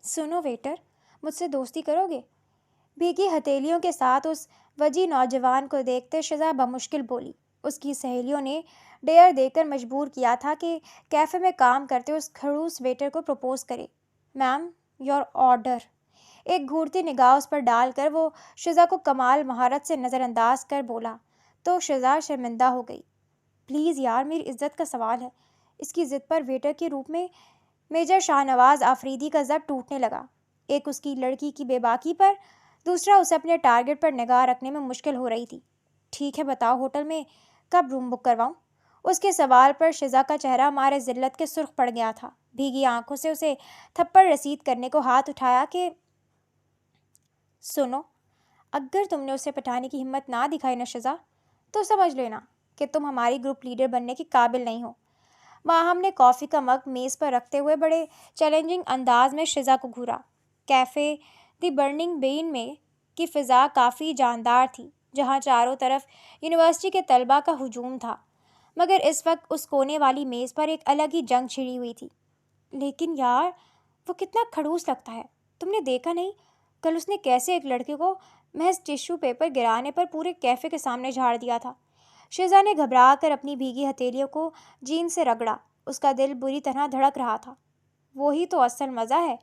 سنو ویٹر، مجھ سے دوستی کرو گے؟ بھیگی ہتھیلیوں کے ساتھ اس وجی نوجوان کو دیکھتے شزا بمشکل بولی۔ اس کی سہیلیوں نے ڈیئر دے کر مجبور کیا تھا کہ کیفے میں کام کرتے اس کھڑوس ویٹر کو پروپوز کرے۔ میم، یور آرڈر۔ ایک گھورتی نگاہ اس پر ڈال کر وہ شزا کو کمال مہارت سے نظر انداز کر بولا تو شزا شرمندہ ہو گئی۔ پلیز یار، میری عزت کا سوال ہے۔ اس کی ضد پر ویٹر کے روپ میں میجر شاہ نواز آفریدی کا ضبط ٹوٹنے لگا۔ ایک اس کی لڑکی کی بے باکی پر، دوسرا اسے اپنے ٹارگٹ پر نگاہ رکھنے میں مشکل ہو رہی تھی۔ ٹھیک ہے، بتاؤ ہوٹل میں کب روم بک کرواؤں؟ اس کے سوال پر شزا کا چہرہ مارے ذلت کے سرخ پڑ گیا تھا۔ بھیگی آنکھوں سے اسے تھپڑ رسید کرنے کو ہاتھ اٹھایا کہ سنو، اگر تم نے اسے پٹھانے کی ہمت نہ دکھائی نا شزا، تو سمجھ لینا کہ تم ہماری گروپ لیڈر بننے کے قابل نہیں ہو۔ ماہم نے کافی کا مگ میز پر رکھتے ہوئے بڑے چیلنجنگ انداز میں شزا کو گھورا۔ کیفے دی برننگ بین میں کی فضا کافی جاندار تھی، جہاں چاروں طرف یونیورسٹی کے طلباء کا ہجوم تھا، مگر اس وقت اس کونے والی میز پر ایک الگ ہی جنگ چھڑی ہوئی تھی۔ لیکن یار، وہ کتنا کھڑوس لگتا ہے، تم نے دیکھا نہیں؟ کل اس نے کیسے ایک لڑکے کو محض ٹشو پیپر گرانے پر پورے کیفے کے سامنے جھاڑ دیا تھا۔ شزا نے گھبرا کر اپنی بھیگی ہتھیلیوں کو جین سے رگڑا۔ اس کا دل بری طرح دھڑک رہا تھا۔ وہی تو اصل مزہ ہے،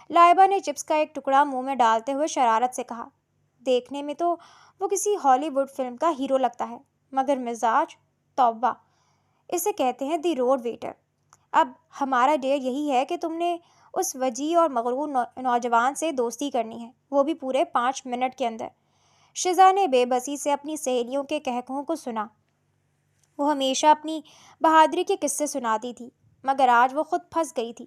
لائبہ نے چپس کا ایک ٹکڑا منہ میں ڈالتے ہوئے شرارت سے کہا۔ دیکھنے میں تو وہ کسی ہالی ووڈ فلم کا ہیرو لگتا ہے، مگر مزاج، توبہ! اسے کہتے ہیں دی روڈ ویٹر۔ اب ہمارا ڈیئر یہی ہے کہ تم نے اس وجیح اور مغرور نوجوان سے دوستی کرنی ہے، وہ بھی پورے 5 منٹ کے اندر۔ شزا نے بے بسی سے اپنی سہیلیوں کے قہقہوں کو سنا۔ وہ ہمیشہ اپنی بہادری کے قصے سناتی تھی، مگر آج وہ خود پھنس گئی تھی۔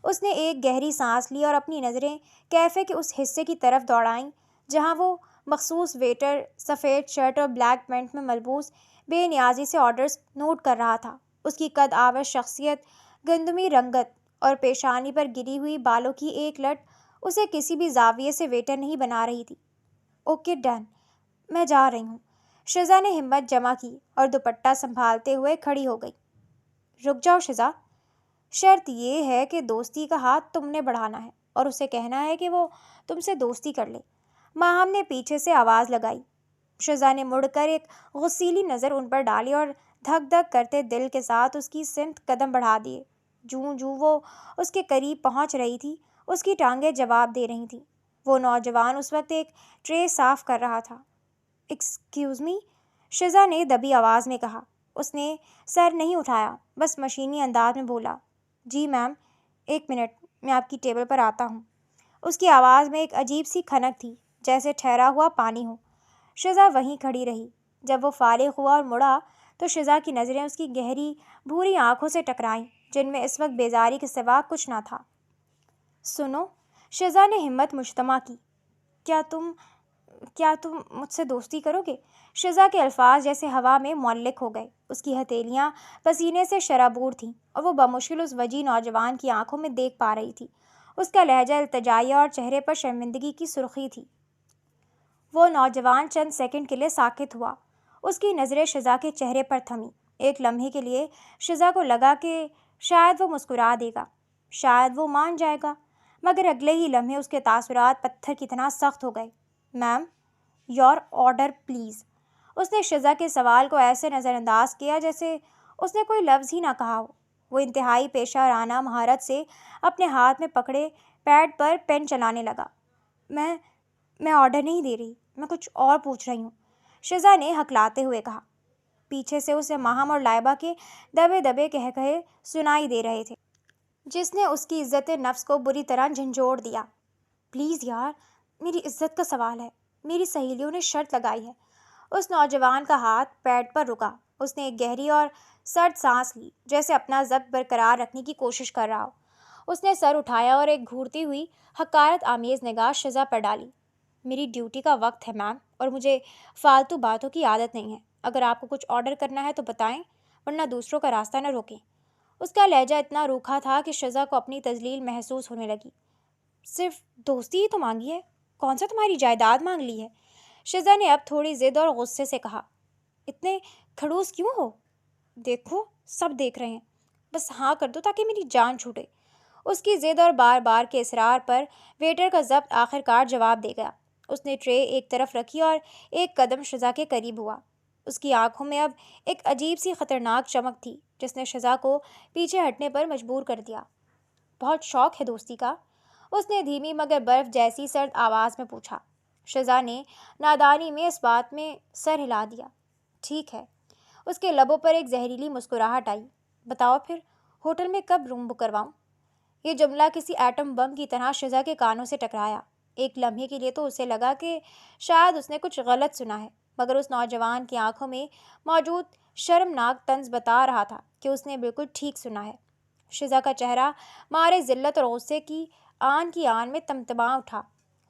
اس نے ایک گہری سانس لی اور اپنی نظریں کیفے کے اس حصے کی طرف دوڑائیں جہاں وہ مخصوص ویٹر سفید شرٹ اور بلیک پینٹ میں ملبوس بے نیازی سے آرڈرز نوٹ کر رہا تھا۔ اس کی قد آور شخصیت، گندمی رنگت اور پیشانی پر گری ہوئی بالوں کی ایک لٹ اسے کسی بھی زاویے سے ویٹر نہیں بنا رہی تھی۔ اوکے ڈن، میں جا رہی ہوں۔ شزا نے ہمت جمع کی اور دوپٹہ سنبھالتے ہوئے کھڑی ہو گئی۔ رک جاؤ شزا، شرط یہ ہے کہ دوستی کا ہاتھ تم نے بڑھانا ہے اور اسے کہنا ہے کہ وہ تم سے دوستی کر لے۔ ماہم نے پیچھے سے آواز لگائی۔ شزا نے مڑ کر ایک غصیلی نظر ان پر ڈالی اور دھک دھک کرتے دل کے ساتھ اس کی سمت قدم بڑھا دیے۔ جوں جوں وہ اس کے قریب پہنچ رہی تھی، اس کی ٹانگیں جواب دے رہی تھیں۔ وہ نوجوان اس وقت ایک ٹرے صاف کر رہا تھا۔ ایکسکیوز می، شزا نے دبی آواز میں کہا۔ اس نے سر نہیں اٹھایا، بس مشینی انداز میں بولا، جی میم، 1 منٹ، میں آپ کی ٹیبل پر آتا ہوں۔ اس کی آواز میں ایک عجیب سی کھنک تھی، جیسے ٹھہرا ہوا پانی ہو۔ شزا وہیں کھڑی رہی۔ جب وہ فارغ ہوا اور مڑا تو شزا کی نظریں اس کی گہری بھوری آنکھوں سے ٹکرائیں، جن میں اس وقت بیزاری کے سوا کچھ نہ تھا۔ سنو، شزا نے ہمت مجتمع کی، کیا تم مجھ سے دوستی کرو گے؟ شزا کے الفاظ جیسے ہوا میں معلق ہو گئے۔ اس کی ہتھیلیاں پسینے سے شرابور تھیں اور وہ بمشکل اس وجیح نوجوان کی آنکھوں میں دیکھ پا رہی تھی۔ اس کا لہجہ التجائیہ اور چہرے پر شرمندگی کی سرخی تھی۔ وہ نوجوان چند سیکنڈ کے لیے ساکت ہوا۔ اس کی نظریں شزا کے چہرے پر تھمیں۔ ایک لمحے کے لیے شزا کو لگا کہ شاید وہ مسکرا دے گا، شاید وہ مان جائے گا، مگر اگلے ہی لمحے اس کے تاثرات پتھر کی طرح سخت ہو گئے۔ میم، یور آرڈر پلیز۔ اس نے شزا کے سوال کو ایسے نظر انداز کیا جیسے اس نے کوئی لفظ ہی نہ کہا ہو۔ وہ انتہائی پیشہ وارانہ مہارت سے اپنے ہاتھ میں پکڑے پیڈ پر پین چلانے لگا۔ میں آرڈر نہیں دے رہی، میں کچھ اور پوچھ رہی ہوں، شزا نے ہکلاتے ہوئے کہا۔ پیچھے سے اسے ماہم اور لائبہ کے دبے دبے قہقہے سنائی دے رہے تھے، جس نے اس کی عزت نفس کو بری طرح جھنجھوڑ دیا۔ پلیز یار، میری عزت کا سوال ہے، میری سہیلیوں نے شرط لگائی ہے۔ اس نوجوان کا ہاتھ پیڈ پر رکا۔ اس نے ایک گہری اور سرد سانس لی، جیسے اپنا ضبط برقرار رکھنے کی کوشش کر رہا ہو۔ اس نے سر اٹھایا اور ایک گھورتی ہوئی حقارت آمیز نگاہ شزا پر ڈالی۔ میری ڈیوٹی کا وقت ہے میم، اور مجھے فالتو باتوں کی عادت نہیں ہے۔ اگر آپ کو کچھ آرڈر کرنا ہے تو بتائیں، ورنہ دوسروں کا راستہ نہ روکیں۔ اس کا لہجہ اتنا روکھا تھا کہ شزا کو اپنی تذلیل محسوس ہونے لگی۔ صرف دوستی ہی تو مانگی ہے، کون سا تمہاری جائیداد مانگ لی ہے؟ شزا نے اب تھوڑی ضد اور غصے سے کہا۔ اتنے کھڑوس کیوں ہو؟ دیکھو، سب دیکھ رہے ہیں، بس ہاں کر دو تاکہ میری جان چھوٹے۔ اس کی ضد اور بار بار کے اصرار پر ویٹر کا ضبط آخر کار جواب دے گیا۔ اس نے ٹرے ایک طرف رکھی اور ایک قدم شزا کے قریب ہوا۔ اس کی آنکھوں میں اب ایک عجیب سی خطرناک چمک تھی جس نے شزا کو پیچھے ہٹنے پر مجبور کر دیا۔ بہت شوق ہے دوستی کا؟ اس نے دھیمی مگر برف جیسی سرد آواز میں پوچھا۔ شزا نے نادانی میں اس بات میں سر ہلا دیا۔ ٹھیک ہے۔ اس کے لبوں پر ایک زہریلی مسکراہٹ آئی۔ بتاؤ پھر، ہوٹل میں کب روم بک کرواؤں؟ یہ جملہ کسی ایٹم بم کی طرح شزا کے کانوں سے ٹکرایا۔ ایک لمحے کے لیے تو اسے لگا کہ شاید اس نے کچھ غلط سنا ہے، مگر اس نوجوان کی آنکھوں میں موجود شرمناک طنز بتا رہا تھا کہ اس نے بالکل ٹھیک سنا ہے۔ شزا کا چہرہ مارے ذلت اور غصے کی آن میں تمتما اٹھا۔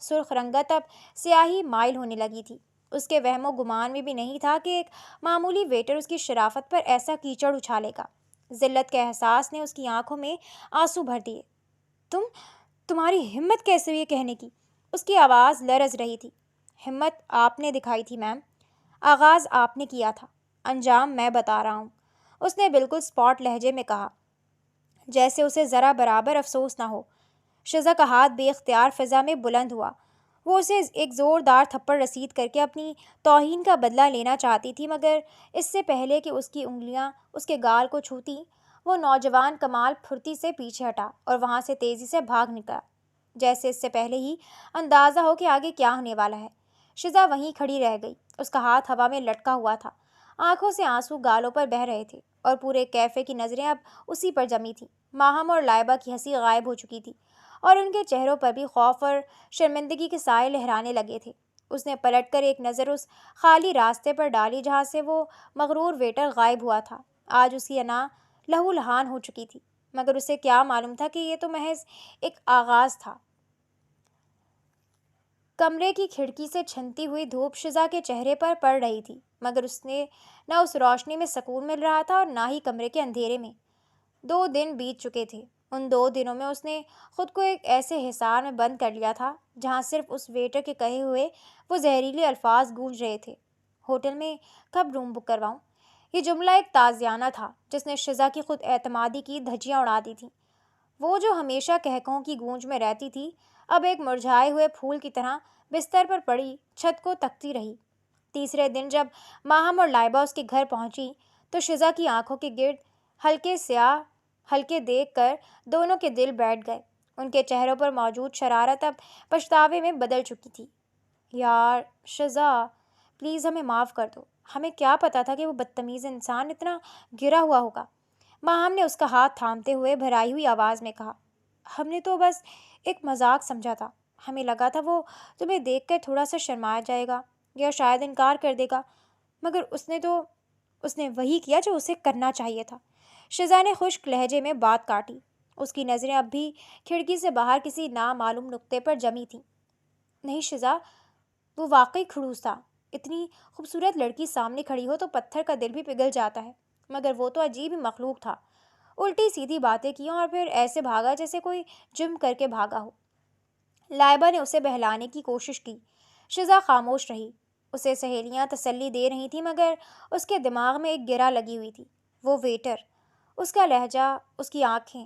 سرخ رنگت اب سیاہی مائل ہونے لگی تھی۔ اس کے وہم و گمان میں بھی نہیں تھا کہ ایک معمولی ویٹر اس کی شرافت پر ایسا کیچڑ اچھالے گا۔ ذلت کے احساس نے اس کی آنکھوں میں آنسو بھر دیے۔ تمہاری ہمت کیسے ہوئی یہ کہنے کی؟ اس کی آواز لرز رہی تھی۔ ہمت آپ نے دکھائی تھی میم۔ آغاز آپ نے کیا تھا، انجام میں بتا رہا ہوں، اس نے بالکل اسپاٹ لہجے میں کہا، جیسے اسے ذرا برابر افسوس نہ ہو۔ شزا کا ہاتھ بے اختیار فضا میں بلند ہوا۔ وہ اسے ایک زوردار تھپڑ رسید کر کے اپنی توہین کا بدلہ لینا چاہتی تھی، مگر اس سے پہلے کہ اس کی انگلیاں اس کے گال کو چھوتیں، وہ نوجوان کمال پھرتی سے پیچھے ہٹا اور وہاں سے تیزی سے بھاگ نکلا، جیسے اس سے پہلے ہی اندازہ ہو کہ آگے کیا ہونے والا ہے۔ شزا وہیں کھڑی رہ گئی۔ اس کا ہاتھ ہوا میں لٹکا ہوا تھا، آنکھوں سے آنسو گالوں پر بہہ رہے تھے اور پورے کیفے کی نظریں اب اسی پر جمی تھیں۔ ماہم اور لائبہ کی ہنسی غائب ہو چکی تھی اور ان کے چہروں پر بھی خوف اور شرمندگی کے سائے لہرانے لگے تھے۔ اس نے پلٹ کر ایک نظر اس خالی راستے پر ڈالی جہاں سے وہ مغرور ویٹر غائب ہوا تھا۔ آج اس کی انا لہو لہان ہو چکی تھی، مگر اسے کیا معلوم تھا کہ یہ تو محض ایک آغاز تھا۔ کمرے کی کھڑکی سے چھنتی ہوئی دھوپ شزا کے چہرے پر پڑ رہی تھی، مگر اس نے نہ اس روشنی میں سکون مل رہا تھا اور نہ ہی کمرے کے اندھیرے میں۔ 2 دن بیت چکے تھے۔ ان 2 دنوں میں اس نے خود کو ایک ایسے حصار میں بند کر لیا تھا جہاں صرف اس ویٹر کے کہے ہوئے وہ زہریلے الفاظ گونج رہے تھے۔ ہوٹل میں کب روم بک کرواؤں؟ یہ جملہ ایک تازیانہ تھا جس نے شزا کی خود اعتمادی کی دھجیاں اڑا دی تھیں۔ وہ جو ہمیشہ کہکہوں کی گونج میں رہتی تھی، اب ایک مرجھائے ہوئے پھول کی طرح بستر پر پڑی چھت کو تکتی رہی۔ تیسرے دن جب ماہم اور لائبہ اس کے گھر پہنچی تو شزا کی آنکھوں کے گرد ہلکے سیاہ حلقے دیکھ کر دونوں کے دل بیٹھ گئے۔ ان کے چہروں پر موجود شرارت اب پچھتاوے میں بدل چکی تھی۔ یار شزا، پلیز ہمیں معاف کر دو، ہمیں کیا پتا تھا کہ وہ بدتمیز انسان اتنا گرا ہوا ہوگا۔ ماہم نے اس کا ہاتھ تھامتے ہوئے بھرائی ہوئی آواز میں کہا۔ ہم نے تو بس ایک مذاق سمجھا تھا، ہمیں لگا تھا وہ تمہیں دیکھ کر تھوڑا سا شرمایا جائے گا یا شاید انکار کر دے گا، مگر اس نے وہی کیا جو اسے کرنا چاہیے تھا۔ شزا نے خشک لہجے میں بات کاٹی۔ اس کی نظریں اب بھی کھڑکی سے باہر کسی نامعلوم نقطے پر جمی تھیں۔ نہیں شزا، وہ واقعی خڑوس تھا۔ اتنی خوبصورت لڑکی سامنے کھڑی ہو تو پتھر کا دل بھی پگھل جاتا ہے، مگر وہ تو عجیب ہی مخلوق تھا۔ الٹی سیدھی باتیں کی اور پھر ایسے بھاگا جیسے کوئی جرم کر کے بھاگا ہو۔ لائبہ نے اسے بہلانے کی کوشش کی۔ شزا خاموش رہی۔ اسے سہیلیاں تسلی دے رہی تھیں، مگر اس کے دماغ میں ایک گرہ لگی ہوئی تھی۔ وہ ویٹر، اس کا لہجہ، اس کی آنکھیں،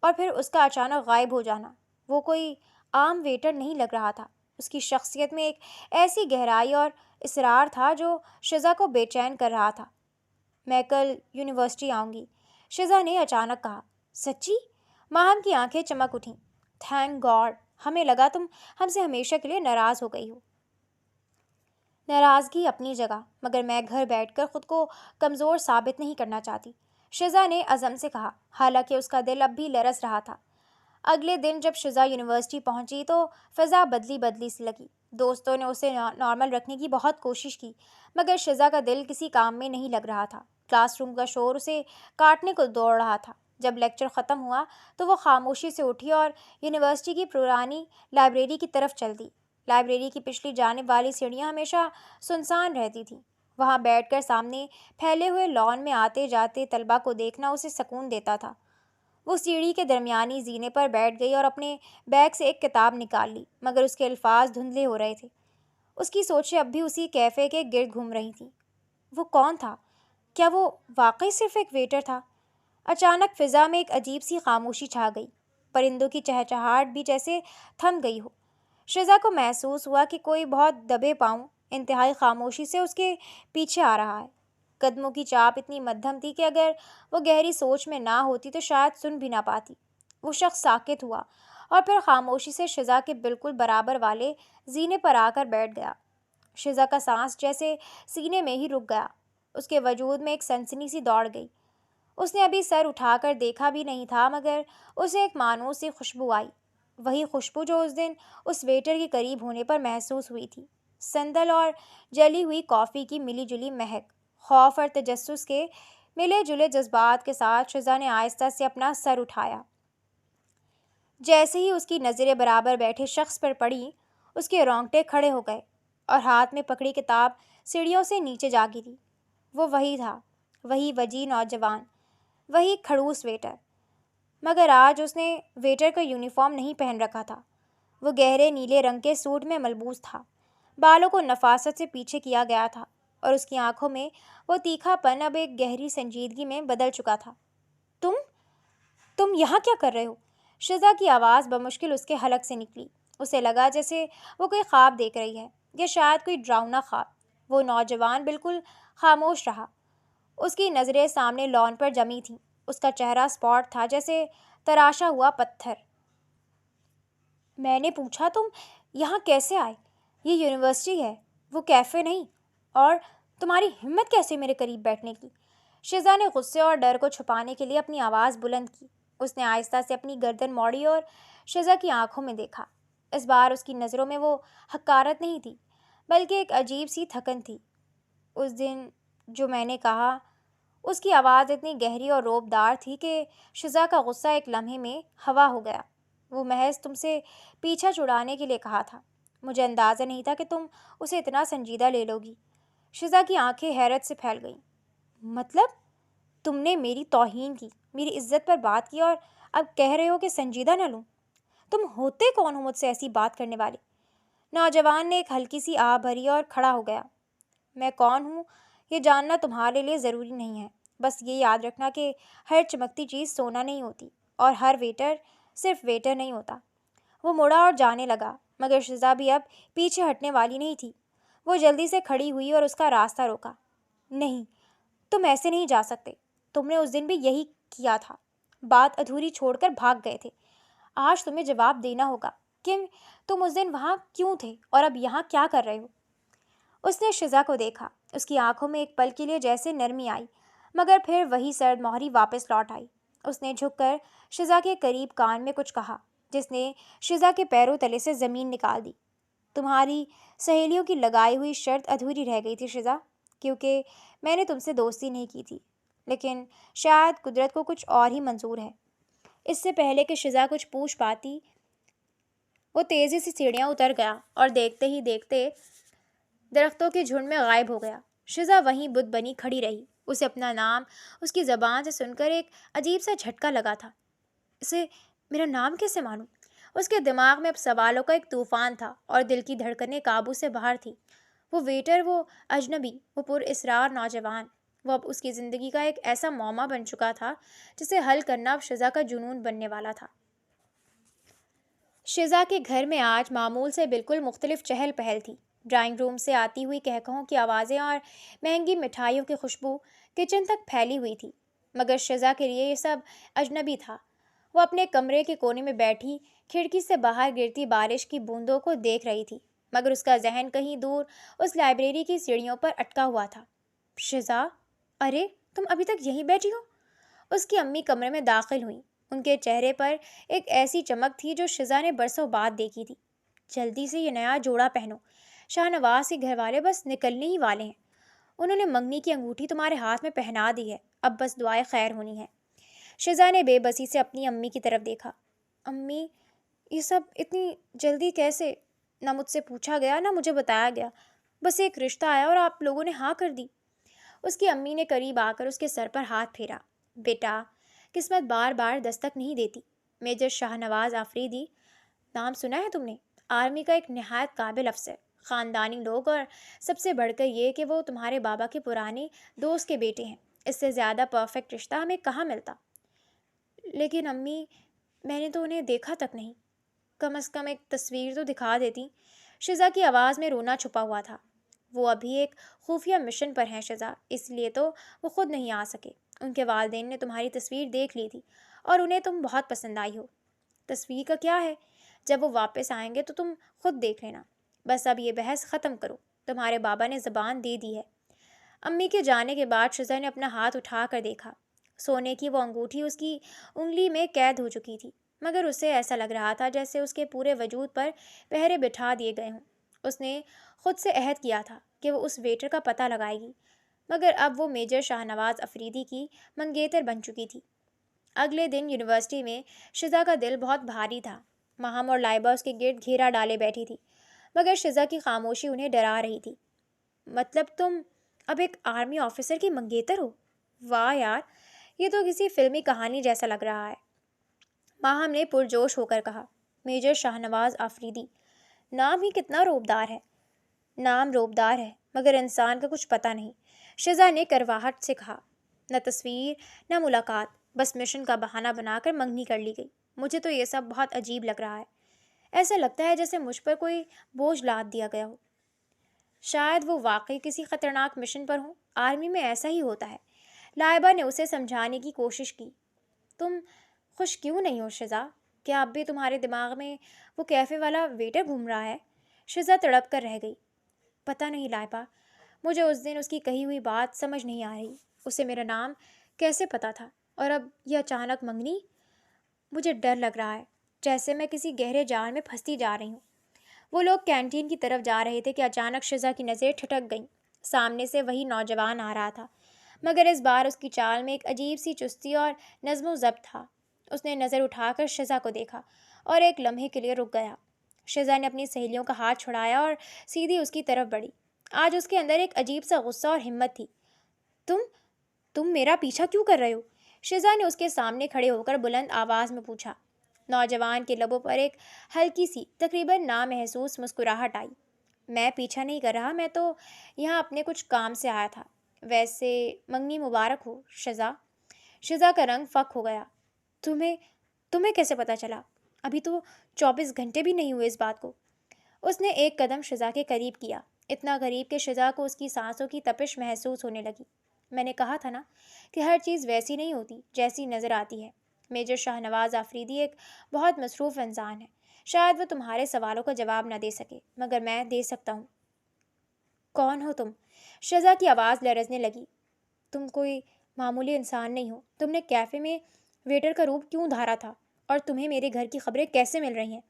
اور پھر اس کا اچانک غائب ہو جانا۔ وہ کوئی عام ویٹر نہیں لگ رہا تھا۔ اس کی شخصیت میں ایک ایسی گہرائی اور اصرار تھا جو شزا کو بے چین کر رہا تھا۔ میں کل یونیورسٹی آؤں گی، شزا نے اچانک کہا۔ سچی؟ ماہم کی آنکھیں چمک اٹھیں۔ تھینک گاڈ، ہمیں لگا تم ہم سے ہمیشہ کے لیے ناراض ہو گئی ہو۔ ناراضگی اپنی جگہ، مگر میں گھر بیٹھ کر خود کو کمزور ثابت نہیں کرنا چاہتی، شزا نے عزم سے کہا، حالانکہ اس کا دل اب بھی لرز رہا تھا۔ اگلے دن جب شزا یونیورسٹی پہنچی تو فضا بدلی سی لگی۔ دوستوں نے اسے نارمل رکھنے کی بہت کوشش کی، مگر شزا کا دل کسی کام میں نہیں لگ رہا تھا۔ کلاس روم کا شور اسے کاٹنے کو دوڑ رہا تھا۔ جب لیکچر ختم ہوا تو وہ خاموشی سے اٹھی اور یونیورسٹی کی پرانی لائبریری کی طرف چل دی۔ لائبریری کی پچھلی جانب والی سیڑھیاں ہمیشہ سنسان رہتی تھیں۔ وہاں بیٹھ کر سامنے پھیلے ہوئے لان میں آتے جاتے طلبہ کو دیکھنا اسے سکون دیتا تھا۔ وہ سیڑھی کے درمیانی زینے پر بیٹھ گئی اور اپنے بیگ سے ایک کتاب نکال لی، مگر اس کے الفاظ دھندلے ہو رہے تھے۔ اس کی سوچیں اب بھی اسی کیفے کے گرد گھوم رہی تھیں۔ وہ کون تھا؟ کیا وہ واقعی صرف ایک ویٹر تھا؟ اچانک فضا میں ایک عجیب سی خاموشی چھا گئی۔ پرندوں کی چہچہاہٹ بھی جیسے تھم گئی ہو۔ شزا کو محسوس ہوا کہ کوئی بہت دبے پاؤں انتہائی خاموشی سے اس کے پیچھے آ رہا ہے۔ قدموں کی چاپ اتنی مدھم تھی کہ اگر وہ گہری سوچ میں نہ ہوتی تو شاید سن بھی نہ پاتی۔ وہ شخص ساکت ہوا اور پھر خاموشی سے شزا کے بالکل برابر والے زینے پر آ کر بیٹھ گیا۔ شزا کا سانس جیسے سینے میں ہی رک گیا۔ اس کے وجود میں ایک سنسنی سی دوڑ گئی۔ اس نے ابھی سر اٹھا کر دیکھا بھی نہیں تھا مگر اسے ایک مانوس سی خوشبو آئی، وہی خوشبو جو اس دن اس ویٹر کے قریب ہونے پر محسوس ہوئی تھی۔ سندل اور جلی ہوئی کافی کی ملی جلی مہک، خوف اور تجسس کے ملے جلے جذبات کے ساتھ شزا نے آہستہ سے اپنا سر اٹھایا۔ جیسے ہی اس کی نظریں برابر بیٹھے شخص پر پڑی، اس کے رونگٹے کھڑے ہو گئے اور ہاتھ میں پکڑی کتاب سیڑھیوں سے نیچے جا گری۔ وہ وہی تھا، وہی وجیح نوجوان، وہی کھڑوس ویٹر، مگر آج اس نے ویٹر کا یونیفارم نہیں پہن رکھا تھا۔ وہ گہرے نیلے رنگ کے سوٹ میں ملبوس تھا، بالوں کو نفاست سے پیچھے کیا گیا تھا اور اس کی آنکھوں میں وہ تیکھا پن اب ایک گہری سنجیدگی میں بدل چکا تھا۔ تم یہاں کیا کر رہے ہو؟ شزا کی آواز بمشکل اس کے حلق سے نکلی۔ اسے لگا جیسے وہ کوئی خواب دیکھ رہی ہے یا شاید کوئی ڈراؤنا خواب۔ وہ نوجوان بالکل خاموش رہا۔ اس کی نظریں سامنے لان پر جمی تھیں۔ اس کا چہرہ اسپاٹ تھا جیسے تراشا ہوا پتھر۔ میں نے پوچھا تم یہاں کیسے آئے؟ یہ یونیورسٹی ہے، وہ کیفے نہیں، اور تمہاری ہمت کیسے میرے قریب بیٹھنے کی؟ شزا نے غصے اور ڈر کو چھپانے کے لیے اپنی آواز بلند کی۔ اس نے آہستہ سے اپنی گردن موڑی اور شزا کی آنکھوں میں دیکھا۔ اس بار اس کی نظروں میں وہ حقارت نہیں تھی بلکہ ایک عجیب سی تھکن تھی۔ اس دن جو میں نے کہا، اس کی آواز اتنی گہری اور روب دار تھی کہ شزا کا غصہ ایک لمحے میں ہوا ہو گیا۔ وہ محض تم سے پیچھا چھڑانے کے لیے کہا تھا۔ مجھے اندازہ نہیں تھا کہ تم اسے اتنا سنجیدہ لے لو گی۔ شزا کی آنکھیں حیرت سے پھیل گئیں۔ مطلب تم نے میری توہین کی، میری عزت پر بات کی اور اب کہہ رہے ہو کہ سنجیدہ نہ لوں؟ تم ہوتے کون ہو مجھ سے ایسی بات کرنے والے؟ نوجوان نے ایک ہلکی سی آہ بھری اور کھڑا ہو گیا۔ میں کون ہوں یہ جاننا تمہارے لیے ضروری نہیں ہے، بس یہ یاد رکھنا کہ ہر چمکتی چیز سونا نہیں ہوتی اور ہر ویٹر صرف ویٹر نہیں ہوتا۔ وہ مڑا اور جانے لگا مگر شزا بھی اب پیچھے ہٹنے والی نہیں تھی۔ وہ جلدی سے کھڑی ہوئی اور اس کا راستہ روکا۔ نہیں، تم ایسے نہیں جا سکتے۔ تم نے اس دن بھی یہی کیا تھا، بات ادھوری چھوڑ کر بھاگ گئے تھے۔ آج تمہیں جواب دینا ہوگا کہ تم اس دن وہاں کیوں تھے اور اب یہاں کیا کر رہے ہو۔ اس نے شزا کو دیکھا۔ اس کی آنکھوں میں ایک پل کے لیے جیسے نرمی آئی مگر پھر وہی سرد مہری واپس لوٹ آئی۔ اس نے جھک کر شزا کے قریب کان میں کچھ کہا جس نے شزا کے پیروں تلے سے زمین نکال دی۔ تمہاری سہیلیوں کی لگائی ہوئی شرط ادھوری رہ گئی تھی شزا، کیونکہ میں نے تم سے دوستی نہیں کی تھی، لیکن شاید قدرت کو کچھ اور ہی منظور ہے۔ اس سے پہلے کہ شزا کچھ پوچھ پاتی، وہ تیزی سے سیڑھیاں اتر گیا اور دیکھتے ہی دیکھتے درختوں کے جھنڈ میں غائب ہو گیا۔ شزا وہیں بت بنی کھڑی رہی۔ اسے اپنا نام اس کی زبان سے سن کر ایک عجیب سا جھٹکا لگا تھا۔ اسے میرا نام کیسے معلوم؟ اس کے دماغ میں اب سوالوں کا ایک طوفان تھا اور دل کی دھڑکنیں قابو سے باہر تھی۔ وہ ویٹر، وہ اجنبی، وہ پر اسرار نوجوان، وہ اب اس کی زندگی کا ایک ایسا معمہ بن چکا تھا جسے حل کرنا اب شزا کا جنون بننے والا تھا۔ شزا کے گھر میں آج معمول سے بالکل مختلف چہل پہل تھی۔ ڈرائنگ روم سے آتی ہوئی کہکہوں کی آوازیں اور مہنگی مٹھائیوں کی خوشبو کچن تک پھیلی ہوئی تھی، مگر شزا کے لیے یہ سب اجنبی تھا۔ وہ اپنے کمرے کے کونے میں بیٹھی کھڑکی سے باہر گرتی بارش کی بوندوں کو دیکھ رہی تھی، مگر اس کا ذہن کہیں دور اس لائبریری کی سیڑھیوں پر اٹکا ہوا تھا۔ شزا، ارے تم ابھی تک یہیں بیٹھی ہو؟ اس کی امی کمرے میں داخل ہوئیں۔ ان کے چہرے پر ایک ایسی چمک تھی جو شزا نے برسوں بعد دیکھی تھی۔ جلدی سے یہ نیا جوڑا پہنو، شاہ نواز کے گھر والے بس نکلنے ہی والے ہیں۔ انہوں نے منگنی کی انگوٹھی تمہارے ہاتھ میں پہنا دی ہے، اب بس دعائے خیر ہونی ہے۔ شزا نے بے بسی سے اپنی امی کی طرف دیکھا۔ امی، یہ سب اتنی جلدی کیسے؟ نہ مجھ سے پوچھا گیا نہ مجھے بتایا گیا، بس ایک رشتہ آیا اور آپ لوگوں نے ہاں کر دی۔ اس کی امی نے قریب آ کر اس کے سر پر ہاتھ پھیرا۔ بیٹا، قسمت بار بار دستک نہیں دیتی۔ میجر شاہ نواز آفریدی، نام سنا ہے تم نے؟ آرمی کا ایک نہایت قابل افسر، خاندانی لوگ، اور سب سے بڑھ کر یہ کہ وہ تمہارے بابا کے پرانے دوست کے بیٹے ہیں۔ اس سے زیادہ پرفیکٹ رشتہ ہمیں کہاں ملتا؟ لیکن امی، میں نے تو انہیں دیکھا تک نہیں، کم از کم ایک تصویر تو دکھا دیتی۔ شزا کی آواز میں رونا چھپا ہوا تھا۔ وہ ابھی ایک خفیہ مشن پر ہیں شزا، اس لیے تو وہ خود نہیں آ سکے۔ ان کے والدین نے تمہاری تصویر دیکھ لی تھی اور انہیں تم بہت پسند آئی ہو۔ تصویر کا کیا ہے؟ جب وہ واپس آئیں گے تو تم خود دیکھ لینا۔ بس اب یہ بحث ختم کرو، تمہارے بابا نے زبان دے دی ہے۔ امی کے جانے کے بعد شزا نے اپنا ہاتھ اٹھا کر دیکھا۔ سونے کی وہ انگوٹھی اس کی انگلی میں قید ہو چکی تھی، مگر اسے ایسا لگ رہا تھا جیسے اس کے پورے وجود پر پہرے بٹھا دیے گئے ہوں۔ اس نے خود سے عہد کیا تھا کہ وہ اس ویٹر کا پتہ لگائے گی، مگر اب وہ میجر شاہ نواز افریدی کی منگیتر بن چکی تھی۔ اگلے دن یونیورسٹی میں شزا کا دل بہت بھاری تھا۔ ماہم اور لائبہ اس کے گرد گھیرا ڈالے بیٹھی تھی، مگر شزا کی خاموشی انہیں ڈرا رہی تھی۔ مطلب تم اب ایک آرمی آفیسر کی منگیتر ہو؟ واہ یار، یہ تو کسی فلمی کہانی جیسا لگ رہا ہے۔ ماہم نے پرجوش ہو کر کہا۔ میجر شاہ نواز آفریدی، نام ہی کتنا روبدار ہے۔ نام روبدار ہے مگر انسان کا کچھ پتہ نہیں، شزا نے کرواہٹ سے کہا۔ نہ تصویر نہ ملاقات، بس مشن کا بہانہ بنا کر منگنی کر لی گئی۔ مجھے تو یہ سب بہت عجیب لگ رہا ہے۔ ایسا لگتا ہے جیسے مجھ پر کوئی بوجھ لاد دیا گیا ہو۔ شاید وہ واقعی کسی خطرناک مشن پر ہوں۔ آرمی میں ایسا ہی ہوتا ہے۔ لائبہ نے اسے سمجھانے کی کوشش کی۔ تم خوش کیوں نہیں ہو شزا؟ کیا اب بھی تمہارے دماغ میں وہ کیفے والا ویٹر گھوم رہا ہے؟ شزا تڑپ کر رہ گئی۔ پتہ نہیں لائبہ، مجھے اس دن اس کی کہی ہوئی بات سمجھ نہیں آ رہی۔ اسے میرا نام کیسے پتہ تھا؟ اور اب یہ اچانک منگنی؟ مجھے ڈر لگ رہا ہے، جیسے میں کسی گہرے جال میں پھنستی جا رہی ہوں۔ وہ لوگ کینٹین کی طرف جا رہے تھے کہ اچانک شزا کی نظریں ٹھٹک گئیں۔ سامنے سے وہی نوجوان آ رہا تھا، مگر اس بار اس کی چال میں ایک عجیب سی چستی اور نظم و ضبط تھا۔ اس نے نظر اٹھا کر شزا کو دیکھا اور ایک لمحے کے لیے رک گیا۔ شزا نے اپنی سہیلیوں کا ہاتھ چھڑایا اور سیدھی اس کی طرف بڑھی۔ آج اس کے اندر ایک عجیب سا غصہ اور ہمت تھی۔ تم میرا پیچھا کیوں کر رہے ہو؟ شزا نے اس کے سامنے کھڑے ہو کر بلند آواز میں پوچھا۔ نوجوان کے لبوں پر ایک ہلکی سی تقریباً نامحسوس مسکراہٹ آئی۔ میں پیچھا نہیں کر رہا، میں تو یہاں اپنے کچھ کام سے آیا تھا۔ ویسے منگنی مبارک ہو شزا۔ شزا کا رنگ فک ہو گیا۔ تمہیں کیسے پتہ چلا؟ ابھی تو 24 گھنٹے بھی نہیں ہوئے اس بات کو۔ اس نے ایک قدم شزا کے قریب کیا، اتنا قریب کہ شزا کو اس کی سانسوں کی تپش محسوس ہونے لگی۔ میں نے کہا تھا نا کہ ہر چیز ویسی نہیں ہوتی جیسی نظر آتی ہے۔ میجر شاہ نواز آفریدی ایک بہت مصروف انسان ہے۔ شاید وہ تمہارے سوالوں کا جواب نہ دے سکے، مگر میں دے سکتا ہوں۔ کون ہو تم؟ شزا کی آواز لرزنے لگی۔ تم کوئی معمولی انسان نہیں ہو۔ تم نے کیفے میں ویٹر کا روپ کیوں دھارا تھا؟ اور تمہیں میرے گھر کی خبریں کیسے مل رہی ہیں؟